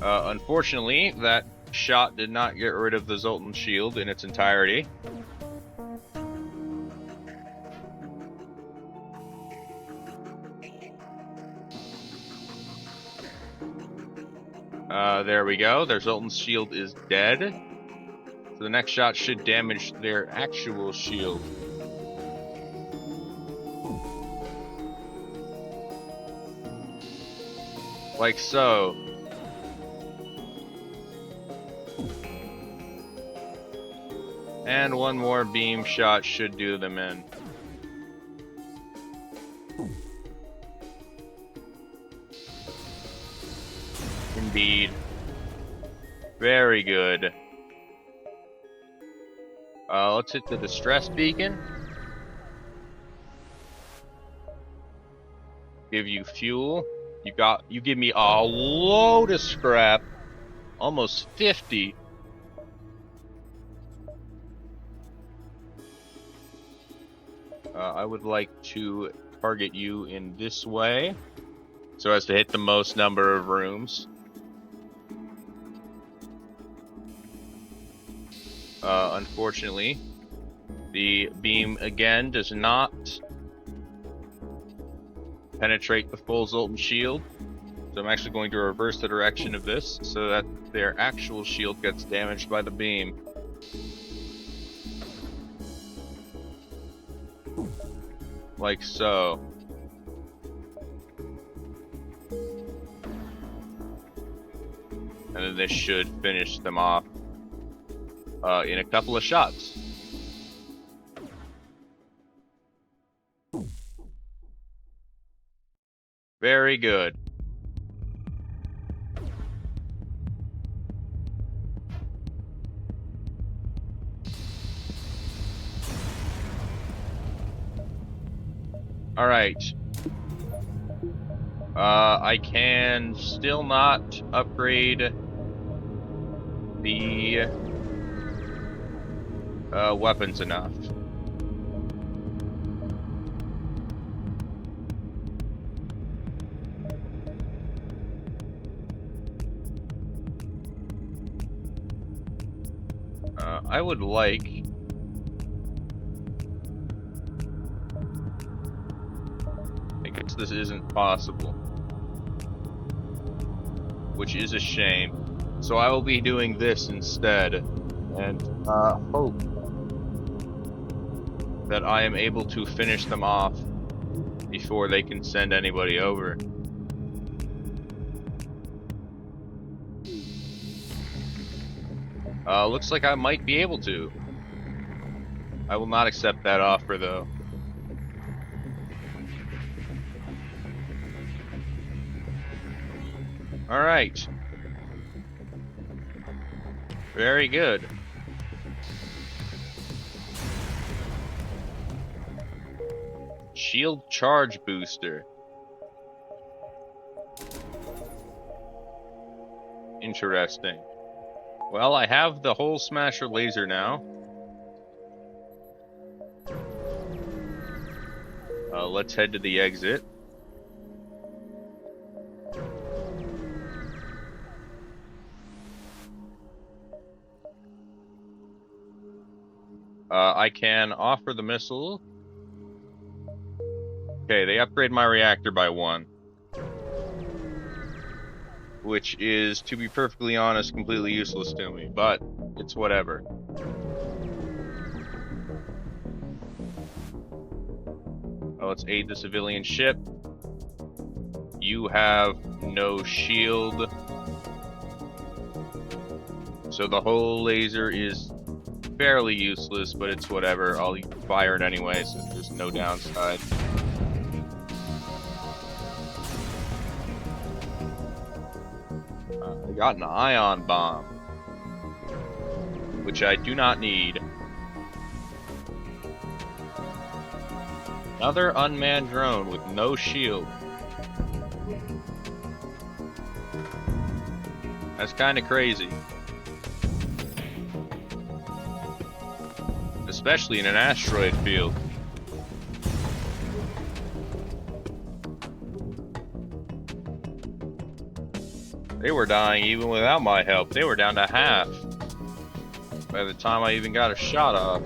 Unfortunately, that shot did not get rid of the Zoltan shield in its entirety. There we go. Their Zoltan shield is dead. So the next shot should damage their actual shield. Like so. And one more beam shot should do them in. Indeed. Very good. Let's hit the distress beacon. Give you fuel. You give me a load of scrap. Almost 50. I would like to target you in this way, so as to hit the most number of rooms. Unfortunately, the beam again does not penetrate the full Zoltan shield, so I'm actually going to reverse the direction of this so that their actual shield gets damaged by the beam. Like so. And then this should finish them off in a couple of shots. Very good. Alright. I can still not upgrade the weapons enough. I would like this isn't possible, which is a shame. So I will be doing this instead, and hope that I am able to finish them off before they can send anybody over. Looks like I might be able to. I will not accept that offer, though. Alright. Very good. Shield charge booster. Interesting. Well, I have the hole smasher laser now. Let's head to the exit. I can offer the missile. Okay, they upgrade my reactor by 1. Which is, to be perfectly honest, completely useless to me, but it's whatever. Let's aid the civilian ship. You have no shield. So the whole laser is fairly useless, but it's whatever. I'll fire it anyway, since there's no downside. I got an ion bomb, which I do not need. Another unmanned drone with no shield. That's kind of crazy. Especially in an asteroid field. They were dying even without my help. They were down to half by the time I even got a shot off.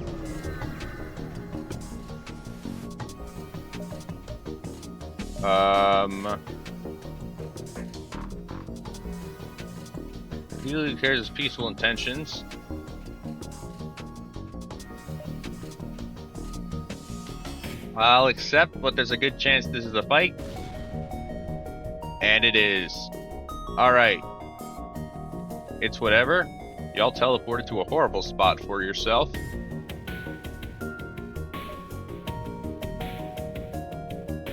Usually declares his peaceful intentions. I'll accept, but there's a good chance this is a fight. And it is. Alright. It's whatever. Y'all teleported to a horrible spot for yourself.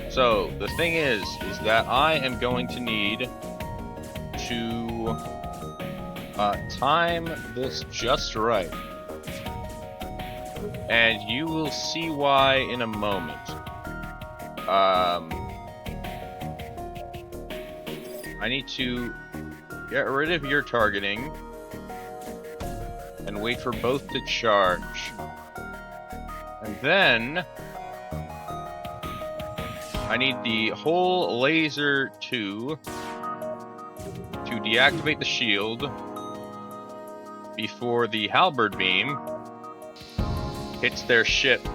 So, the thing is that I am going to need to time this just right. And you will see why in a moment. I need to get rid of your targeting and wait for both to charge. And then I need the whole laser to deactivate the shield before the halberd beam hits their ship.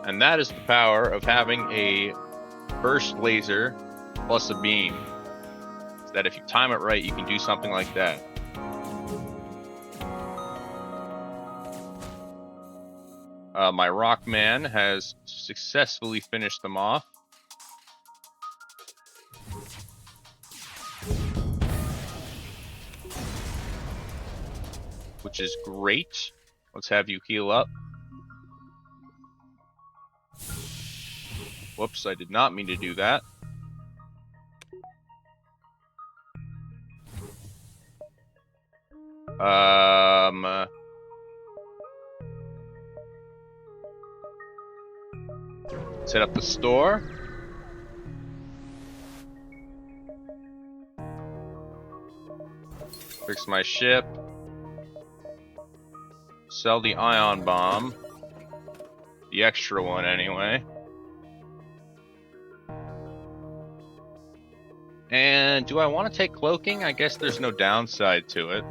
And that is the power of having a burst laser plus a beam. So that if you time it right, you can do something like that. My Rockman has successfully finished them off. Which is great. Let's have you heal up. Whoops, I did not mean to do that. Set up the store. Fix my ship. Sell the ion bomb. The extra one, anyway. And do I want to take cloaking? I guess there's no downside to it.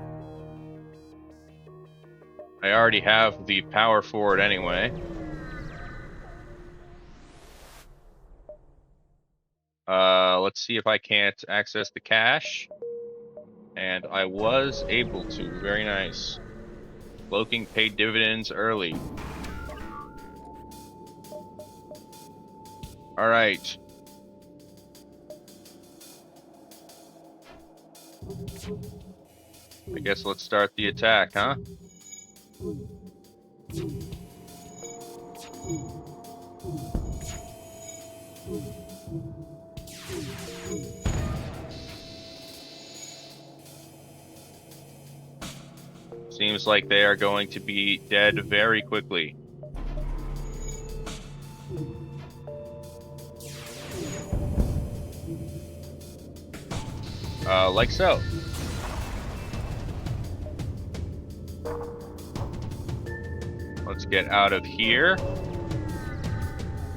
I already have the power for it anyway. Let's see if I can't access the cache. And I was able to. Very nice. Cloaking paid dividends early. Alright. I guess let's start the attack, huh? Seems like they are going to be dead very quickly. Like so. Let's get out of here.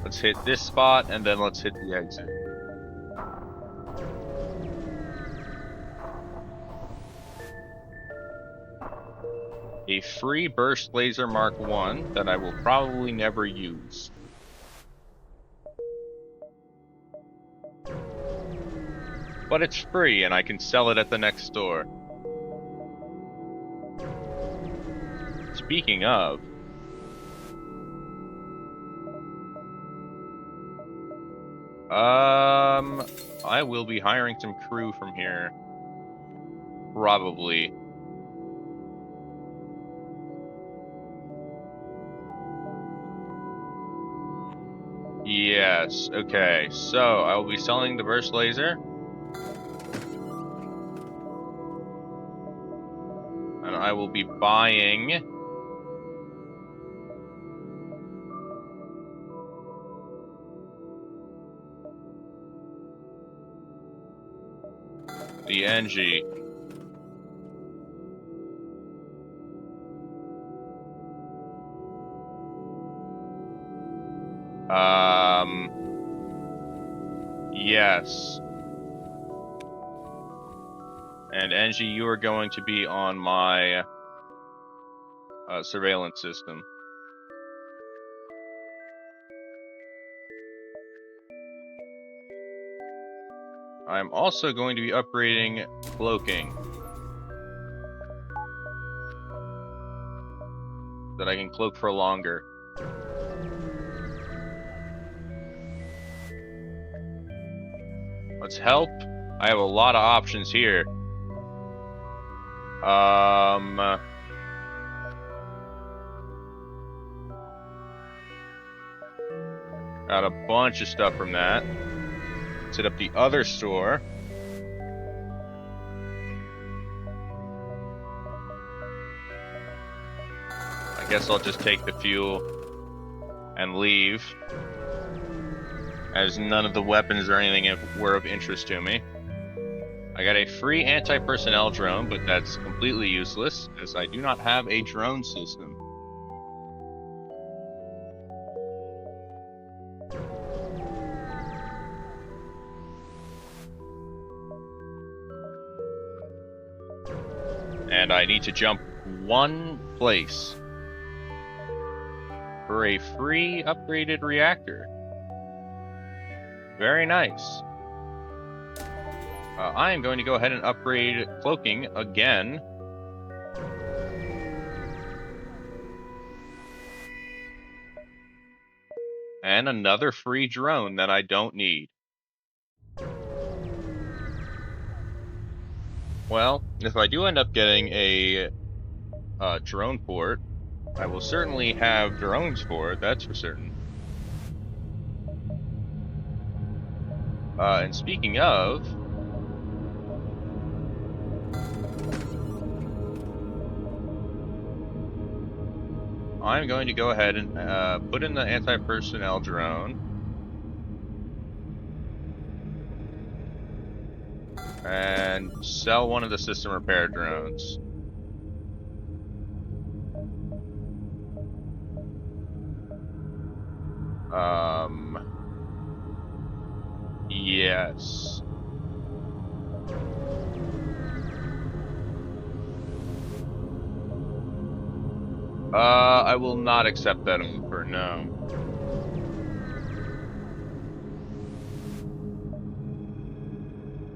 Let's hit this spot, and then let's hit the exit. A free burst laser Mark 1 that I will probably never use. But it's free, and I can sell it at the next store. Speaking of... I will be hiring some crew from here. Probably. Yes, okay. So, I will be selling the burst laser. And I will be buying... the NG. Yes. And NG, you are going to be on my surveillance system. I'm also going to be upgrading cloaking. That I can cloak for longer. Let's help. I have a lot of options here. Got a bunch of stuff from that. Set up the other store. I guess I'll just take the fuel and leave, as none of the weapons or anything were of interest to me. I got a free anti-personnel drone, but that's completely useless, as I do not have a drone system. And I need to jump one place for a free upgraded reactor. Very nice. I am going to go ahead and upgrade cloaking again. And another free drone that I don't need. Well, if I do end up getting a drone port, I will certainly have drones for it, that's for certain. And speaking of... I'm going to go ahead and put in the anti-personnel drone. And sell one of the system repair drones. Yes. I will not accept that offer, no.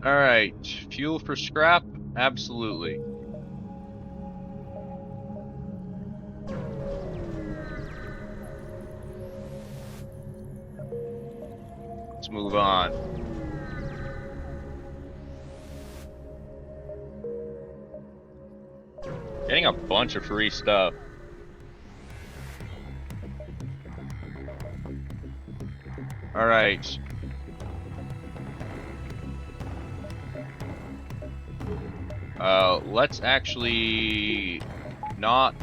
Alright, fuel for scrap? Absolutely. let's move on. Getting a bunch of free stuff. Alright. Let's actually not...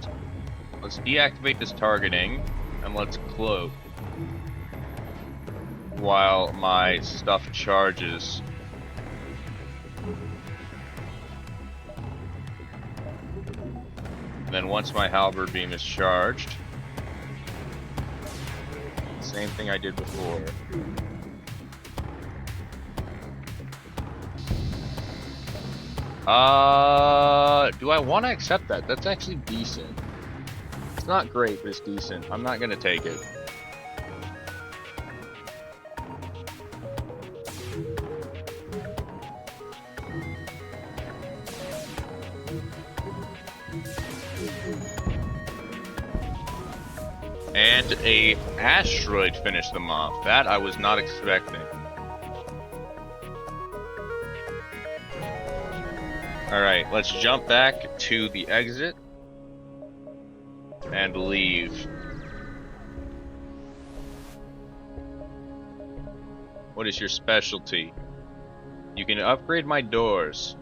Let's deactivate this targeting, and let's cloak while my stuff charges. And then once my halberd beam is charged, same thing I did before. Do I want to accept that? That's actually decent. It's not great, but it's decent. I'm not gonna take it. And a asteroid finished them off. That I was not expecting. Alright, let's jump back to the exit and leave. What is your specialty? You can upgrade my doors.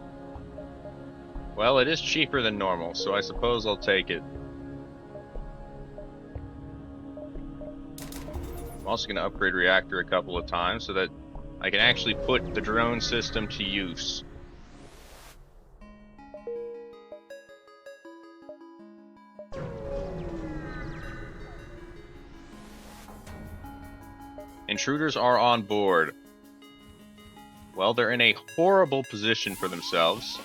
Well, it is cheaper than normal, so I suppose I'll take it. I'm also going to upgrade reactor a couple of times so that I can actually put the drone system to use. Intruders are on board. Well, they're in a horrible position for themselves.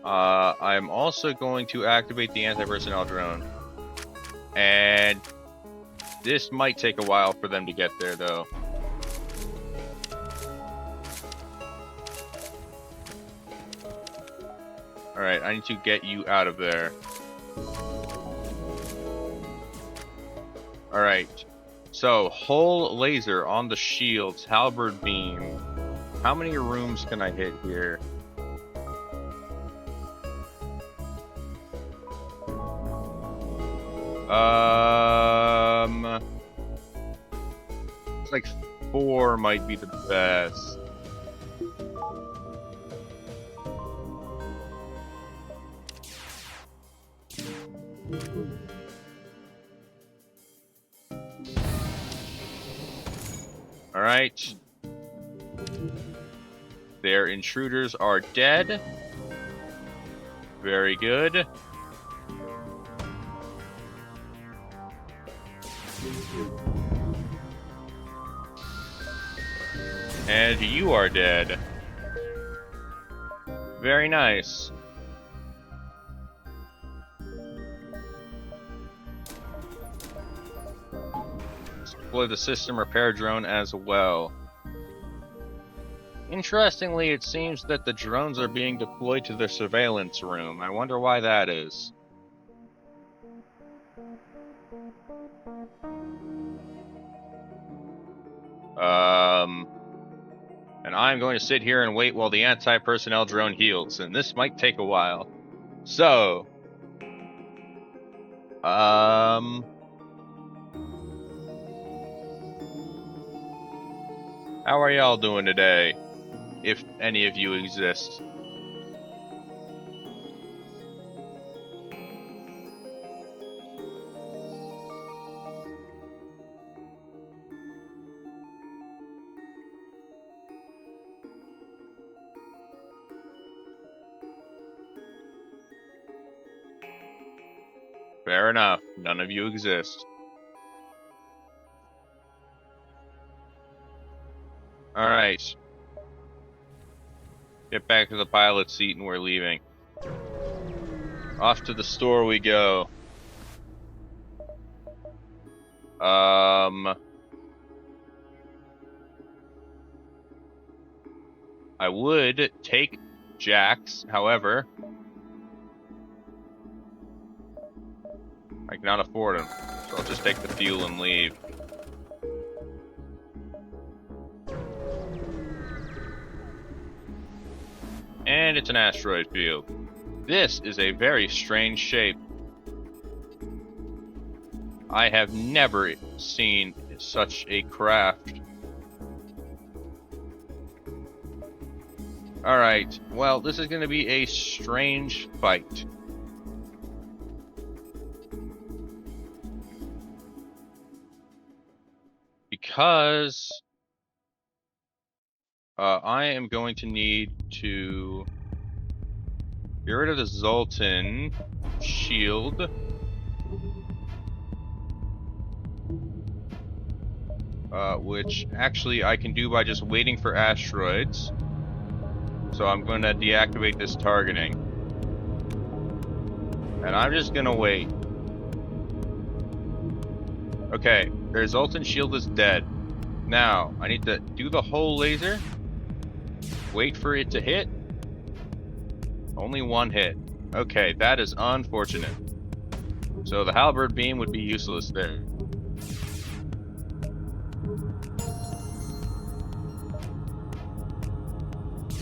I'm also going to activate the anti-personnel drone. And this might take a while for them to get there, though. Alright, I need to get you out of there. Alright, so hull laser on the shields, halberd beam. How many rooms can I hit here? It's like 4 might be the best. Alright. Their intruders are dead. Very good. And you are dead. Very nice. Deploy the system repair drone as well. Interestingly, it seems that the drones are being deployed to the surveillance room. I wonder why that is. And I'm going to sit here and wait while the anti-personnel drone heals, and this might take a while. So, how are y'all doing today? If any of you exist. Fair enough. None of you exist. Alright. Get back to the pilot seat and we're leaving. Off to the store we go. I would take Jax, however, I cannot afford him. So I'll just take the fuel and leave. And it's an asteroid field. This is a very strange shape. I have never seen such a craft. Alright, well, this is going to be a strange fight. Because I am going to need to get rid of the Zoltan shield. Which actually I can do by just waiting for asteroids. So I'm going to deactivate this targeting. And I'm just going to wait. Okay, their Zoltan shield is dead. Now, I need to do the whole laser. Wait for it to hit. Only one hit. Okay, that is unfortunate. So the halberd beam would be useless there.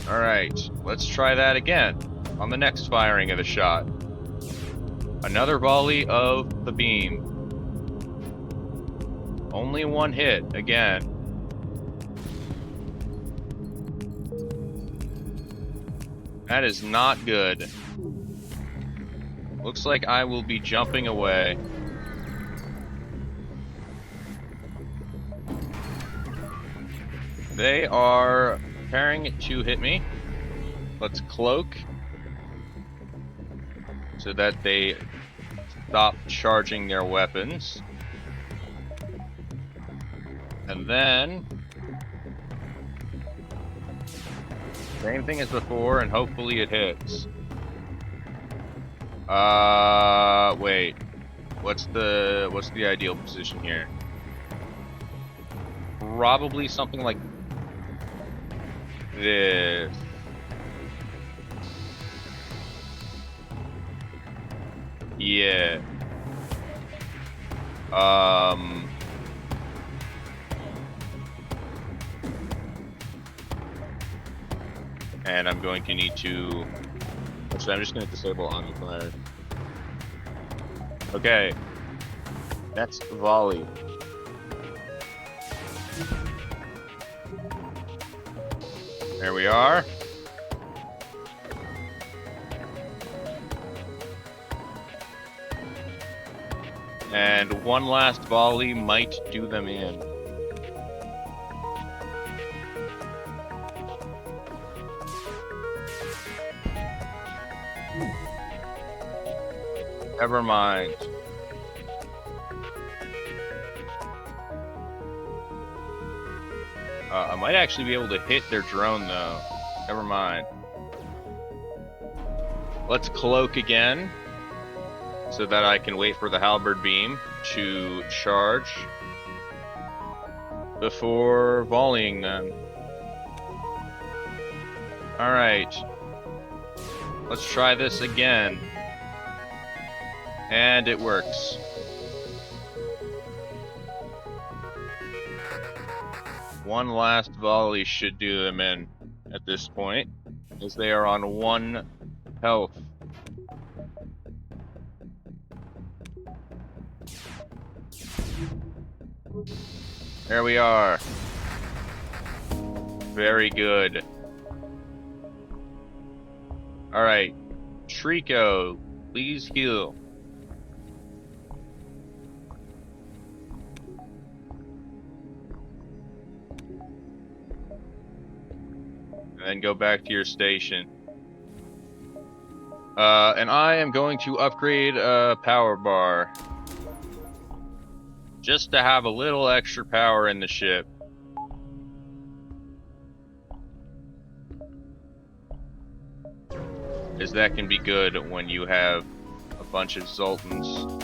Alright, let's try that again on the next firing of the shot. Another volley of the beam. Only one hit again. That is not good. Looks like I will be jumping away. They are preparing to hit me. Let's cloak so that they stop charging their weapons. And then same thing as before, and hopefully it hits. Wait. What's the ideal position here? Probably something like this. Yeah. And I'm going to need to... Actually, I'm just going to disable on fire. Okay. Next volley. There we are. And one last volley might do them in. Never mind. I might actually be able to hit their drone though. Never mind. Let's cloak again so that I can wait for the halberd beam to charge before volleying them. Alright. Let's try this again. And it works. One last volley should do them in at this point, as they are on 1 health. There we are. Very good. Alright. Trico, please heal. And then go back to your station. And I am going to upgrade a power bar. Just to have a little extra power in the ship. As that can be good when you have a bunch of Zoltans.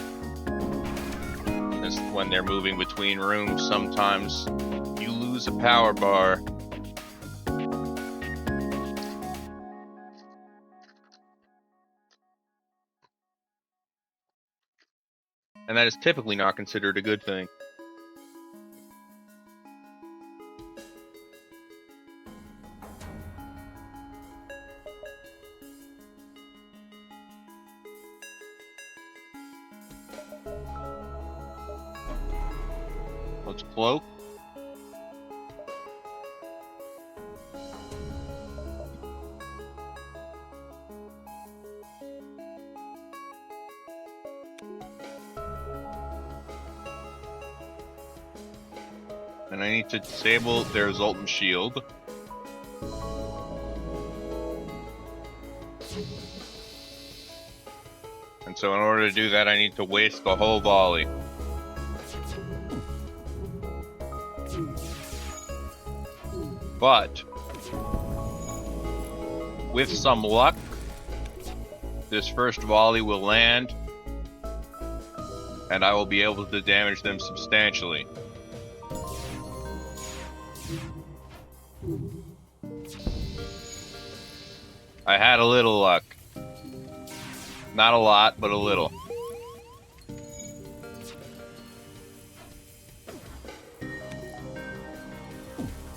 As when they're moving between rooms, sometimes you lose a power bar. And And that is typically not considered a good thing. Let's cloak. And I need to disable their Zoltan shield. And so in order to do that, I need to waste the whole volley. But with some luck, this first volley will land, and I will be able to damage them substantially. I had a little luck. Not a lot, but a little.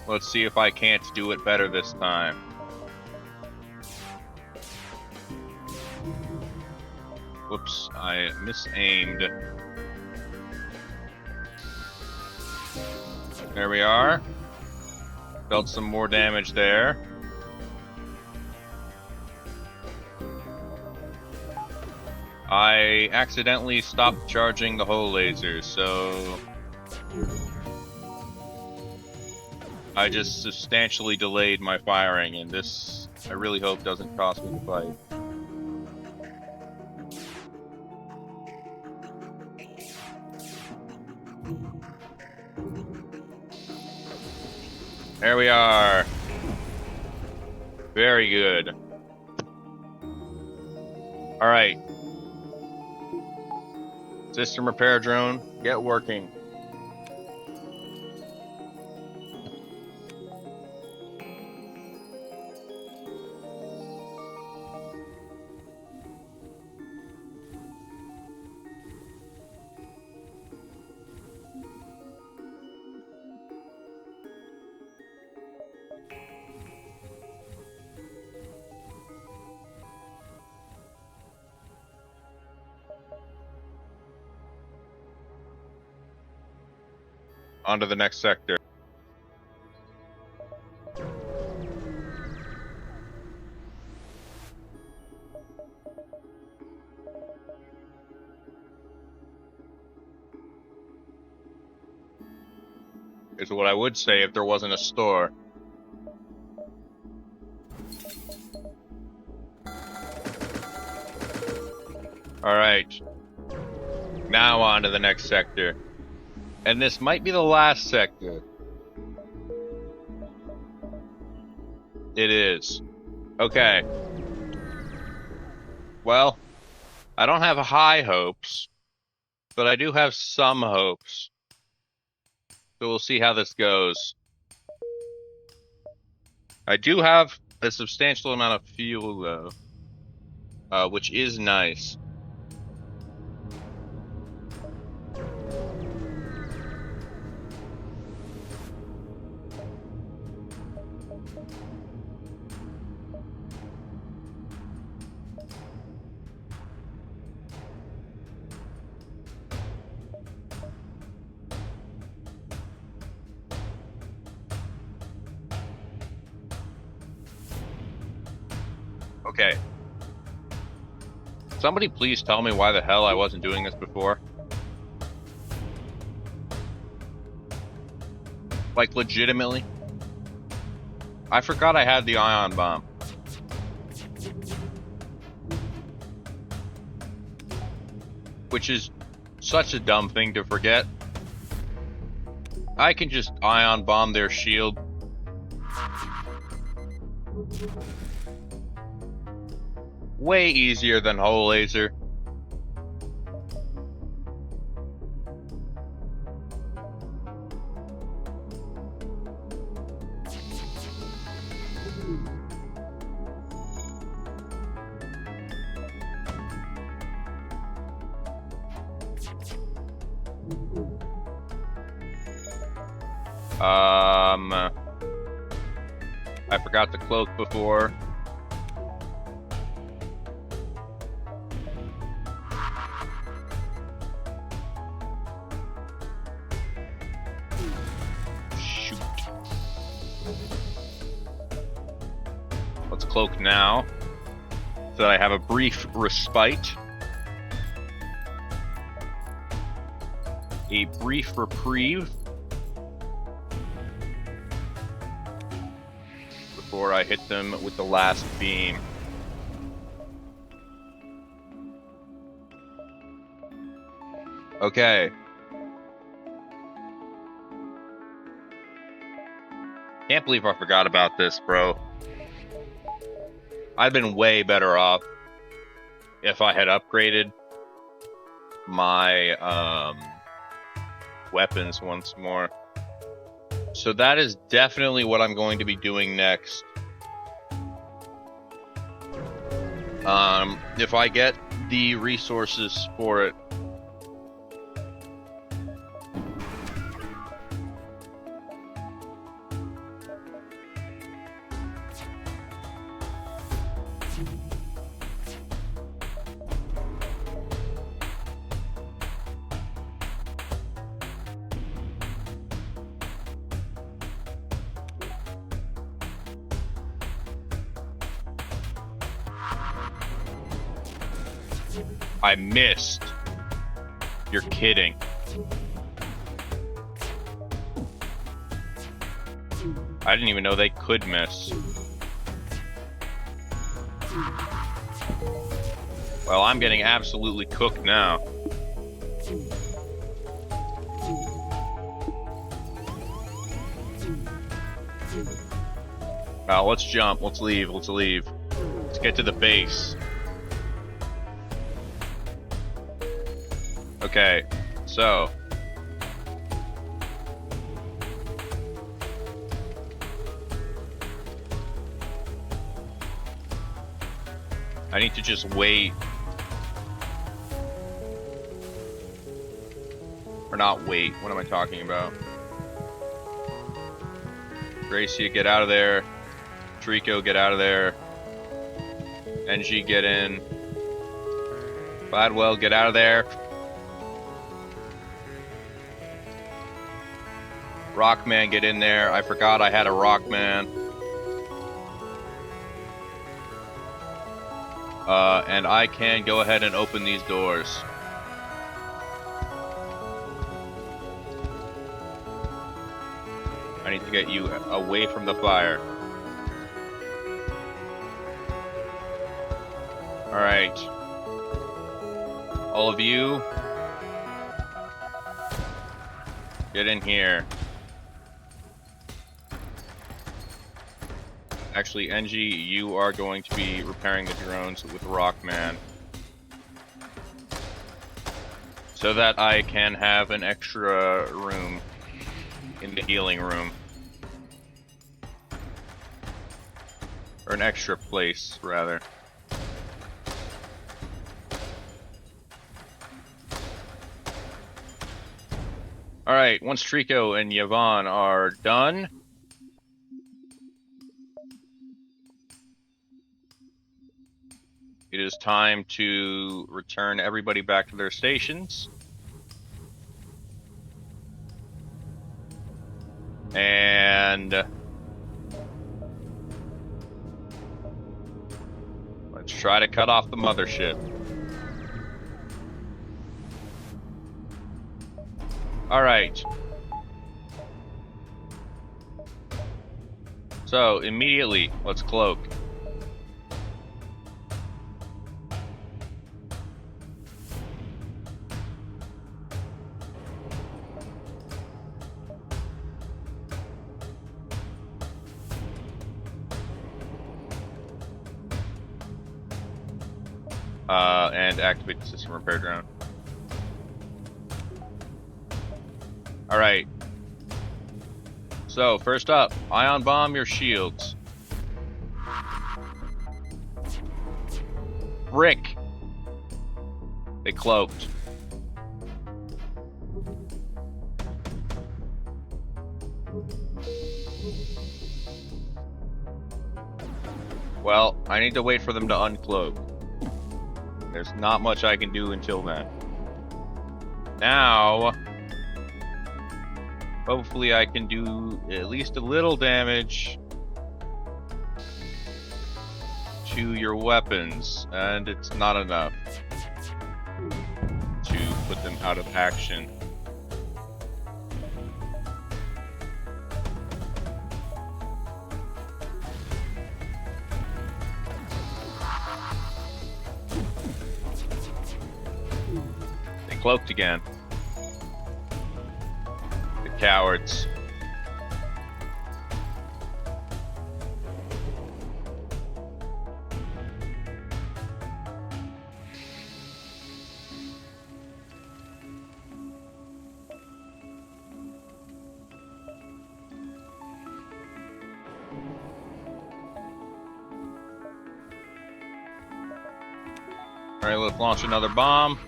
Let's see if I can't do it better this time. Whoops, I misaimed. There we are. Dealt some more damage there. I accidentally stopped charging the hull laser, so I just substantially delayed my firing, and this I really hope doesn't cost me the fight. There we are. Very good. All right. System repair drone, get working. On to the next sector. Is what I would say if there wasn't a store. Alright. Now on to the next sector. And this might be the last sector. It is. Okay. Well, I don't have high hopes, but I do have some hopes. So we'll see how this goes. I do have a substantial amount of fuel, though, which is nice. Okay. Somebody please tell me why the hell I wasn't doing this before. Like, legitimately. I forgot I had the ion bomb. Which is such a dumb thing to forget. I can just ion bomb their shield. Way easier than hull laser. I forgot the cloak before. Shoot. Let's cloak now, so that I have a brief respite. A brief reprieve. Before I hit them with the last beam. Okay. Can't believe I forgot about this, bro. I'd been way better off if I had upgraded my weapons once more. So that is definitely what I'm going to be doing next. If I get the resources for it. I missed. You're kidding. I didn't even know they could miss. Well, I'm getting absolutely cooked now. Well, let's jump. Let's leave. Let's leave. Let's get to the base. Okay, so I need to just wait, or not wait, what am I talking about? Gracia, get out of there. Trico, get out of there. NG, get in. Gladwell, get out of there. Rockman, get in there. I forgot I had a Rockman. And I can go ahead and open these doors. I need to get you away from the fire. Alright. All of you, get in here. Actually, NG, you are going to be repairing the drones with Rockman. So that I can have an extra room in the healing room. Or an extra place, rather. Alright, once Trico and Yvonne are done, it is time to return everybody back to their stations. And let's try to cut off the mothership. All right. So immediately, let's cloak. And activate the system repair drone. Alright. So, first up, ion bomb your shields. Frick! They cloaked. Well, I need to wait for them to uncloak. There's not much I can do until then. Now, hopefully I can do at least a little damage to your weapons, and it's not enough to put them out of action. They cloaked again. The cowards. Alright, let's launch another bomb.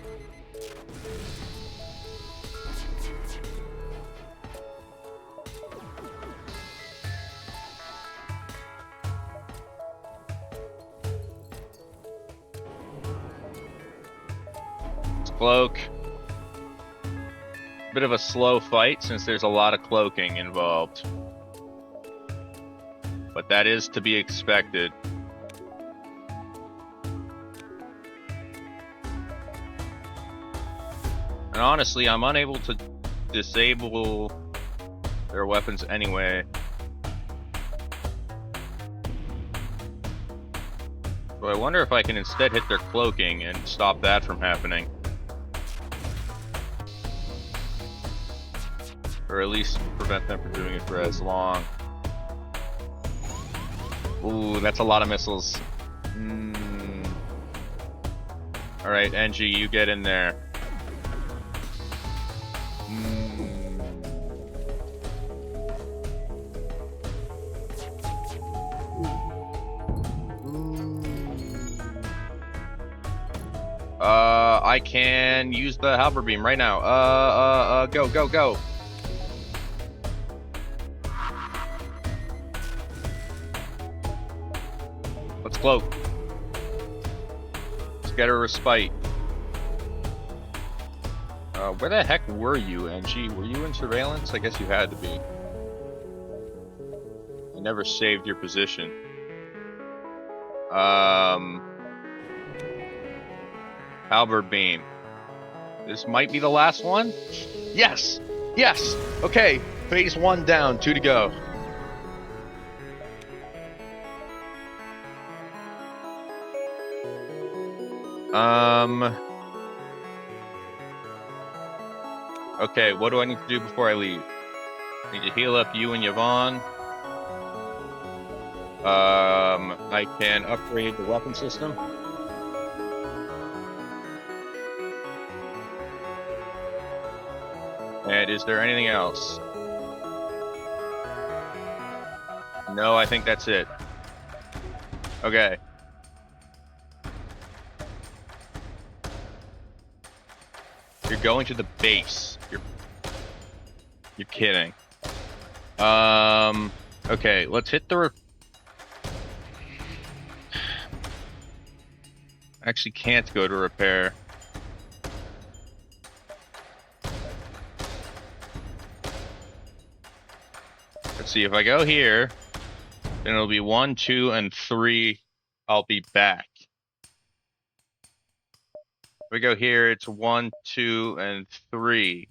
Let's cloak. Bit of a slow fight since there's a lot of cloaking involved. But that is to be expected. And honestly, I'm unable to disable their weapons anyway. So I wonder if I can instead hit their cloaking and stop that from happening. Or at least prevent them from doing it for as long. Ooh, that's a lot of missiles. Alright, NG, you get in there. I can use the halberd beam right now. Go, go, go. Let's cloak. Let's get a respite. Where the heck were you, NG? Were you in surveillance? I guess you had to be. I never saved your position. Halberd beam. This might be the last one? Yes! Yes! Okay, phase 1 down, 2 to go. Okay, what do I need to do before I leave? I need to heal up you and Yvonne. I can upgrade the weapon system. And is there anything else? No, I think that's it. Okay. You're going to the base. You're kidding. Okay, let's hit the actually can't go to repair. Let's see, if I go here, then it'll be 1, 2, and 3. I'll be back. If we go here, it's 1, 2, and 3.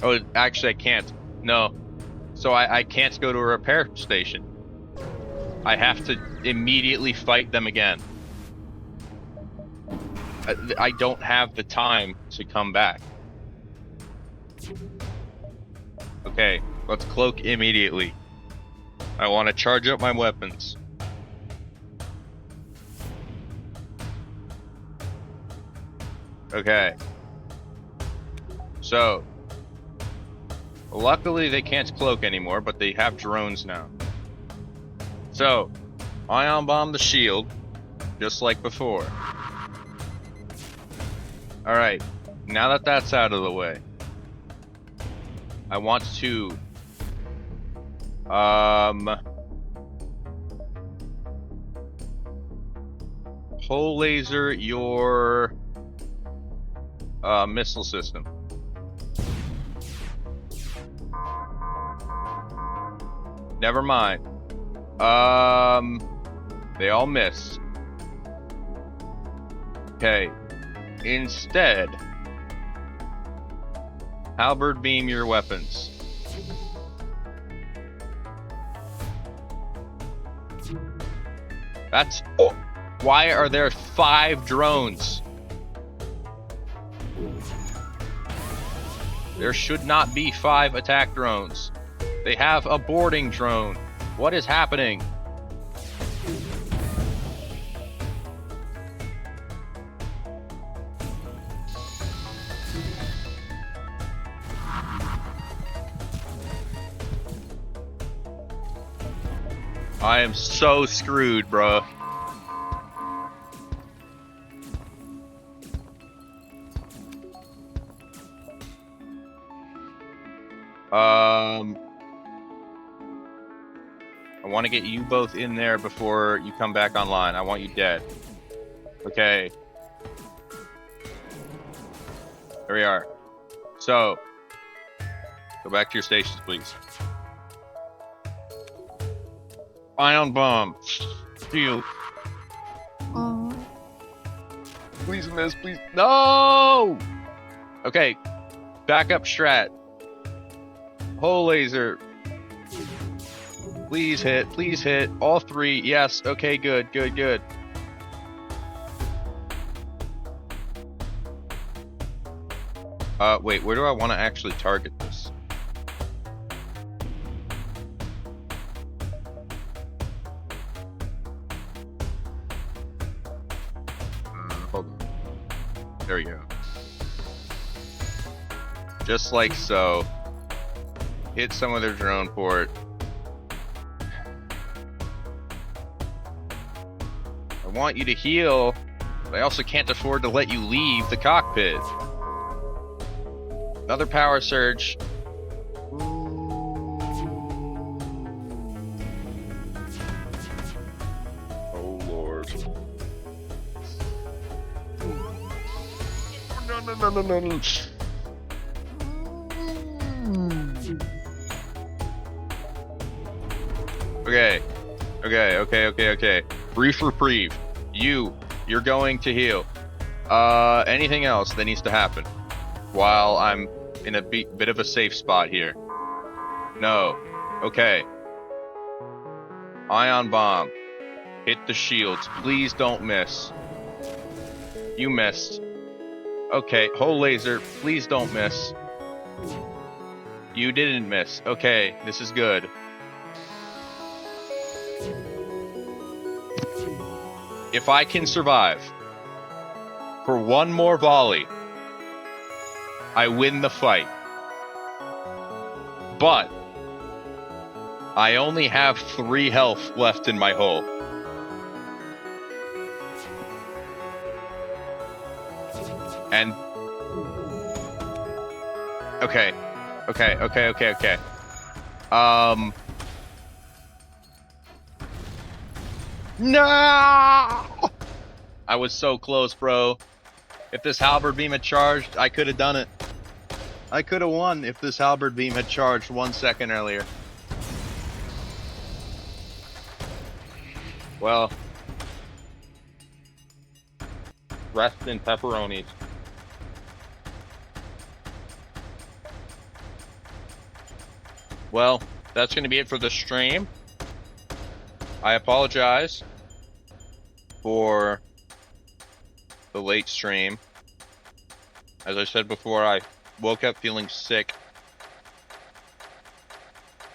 Oh, actually I can't. No. So I can't go to a repair station. I have to immediately fight them again. I don't have the time to come back. Okay, let's cloak immediately. I want to charge up my weapons. Okay. So, luckily they can't cloak anymore, but they have drones now. So, ion bomb the shield. just like before. Alright, now that that's out of the way, I want to pole laser your missile system. Never mind. They all missed. Okay. Instead, halberd beam your weapons. That's... Oh, why are there 5 drones? There should not be 5 attack drones. They have a boarding drone. What is happening? I am so screwed, bro. I want to get you both in there before you come back online. I want you dead. Okay. There we are. So, go back to your stations, please. Ion bomb. Shield. Please miss, please. No! Okay. Backup strat. Hole laser. Please hit. Please hit. All 3. Yes. Okay, good. Good, good. Wait. Where do I want to actually target this? Hold on. There we go. Just like so. Hit some of their drone port. I want you to heal, but I also can't afford to let you leave the cockpit. Another power surge. Oh Lord. No. Okay. Brief reprieve. You're going to heal. Anything else that needs to happen while I'm in a bit of a safe spot here? No. Okay. Ion bomb. Hit the shields. Please don't miss. You missed. Okay. Hole laser. Please don't miss. You didn't miss. Okay. This is good. If I can survive for one more volley, I win the fight. But I only have 3 health left in my hull. And okay. No! I was so close, bro. If this halberd beam had charged, I could have done it. I could have won if this halberd beam had charged 1 second earlier. Well, rest in pepperonis. Well, that's going to be it for the stream. I apologize for the late stream. As I said before, I woke up feeling sick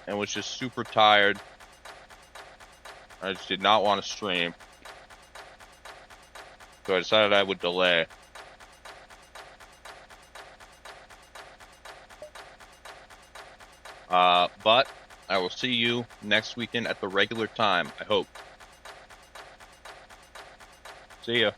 and was just super tired. I just did not want to stream, so I decided I would delay. But I will see you next weekend at the regular time, I hope. See ya.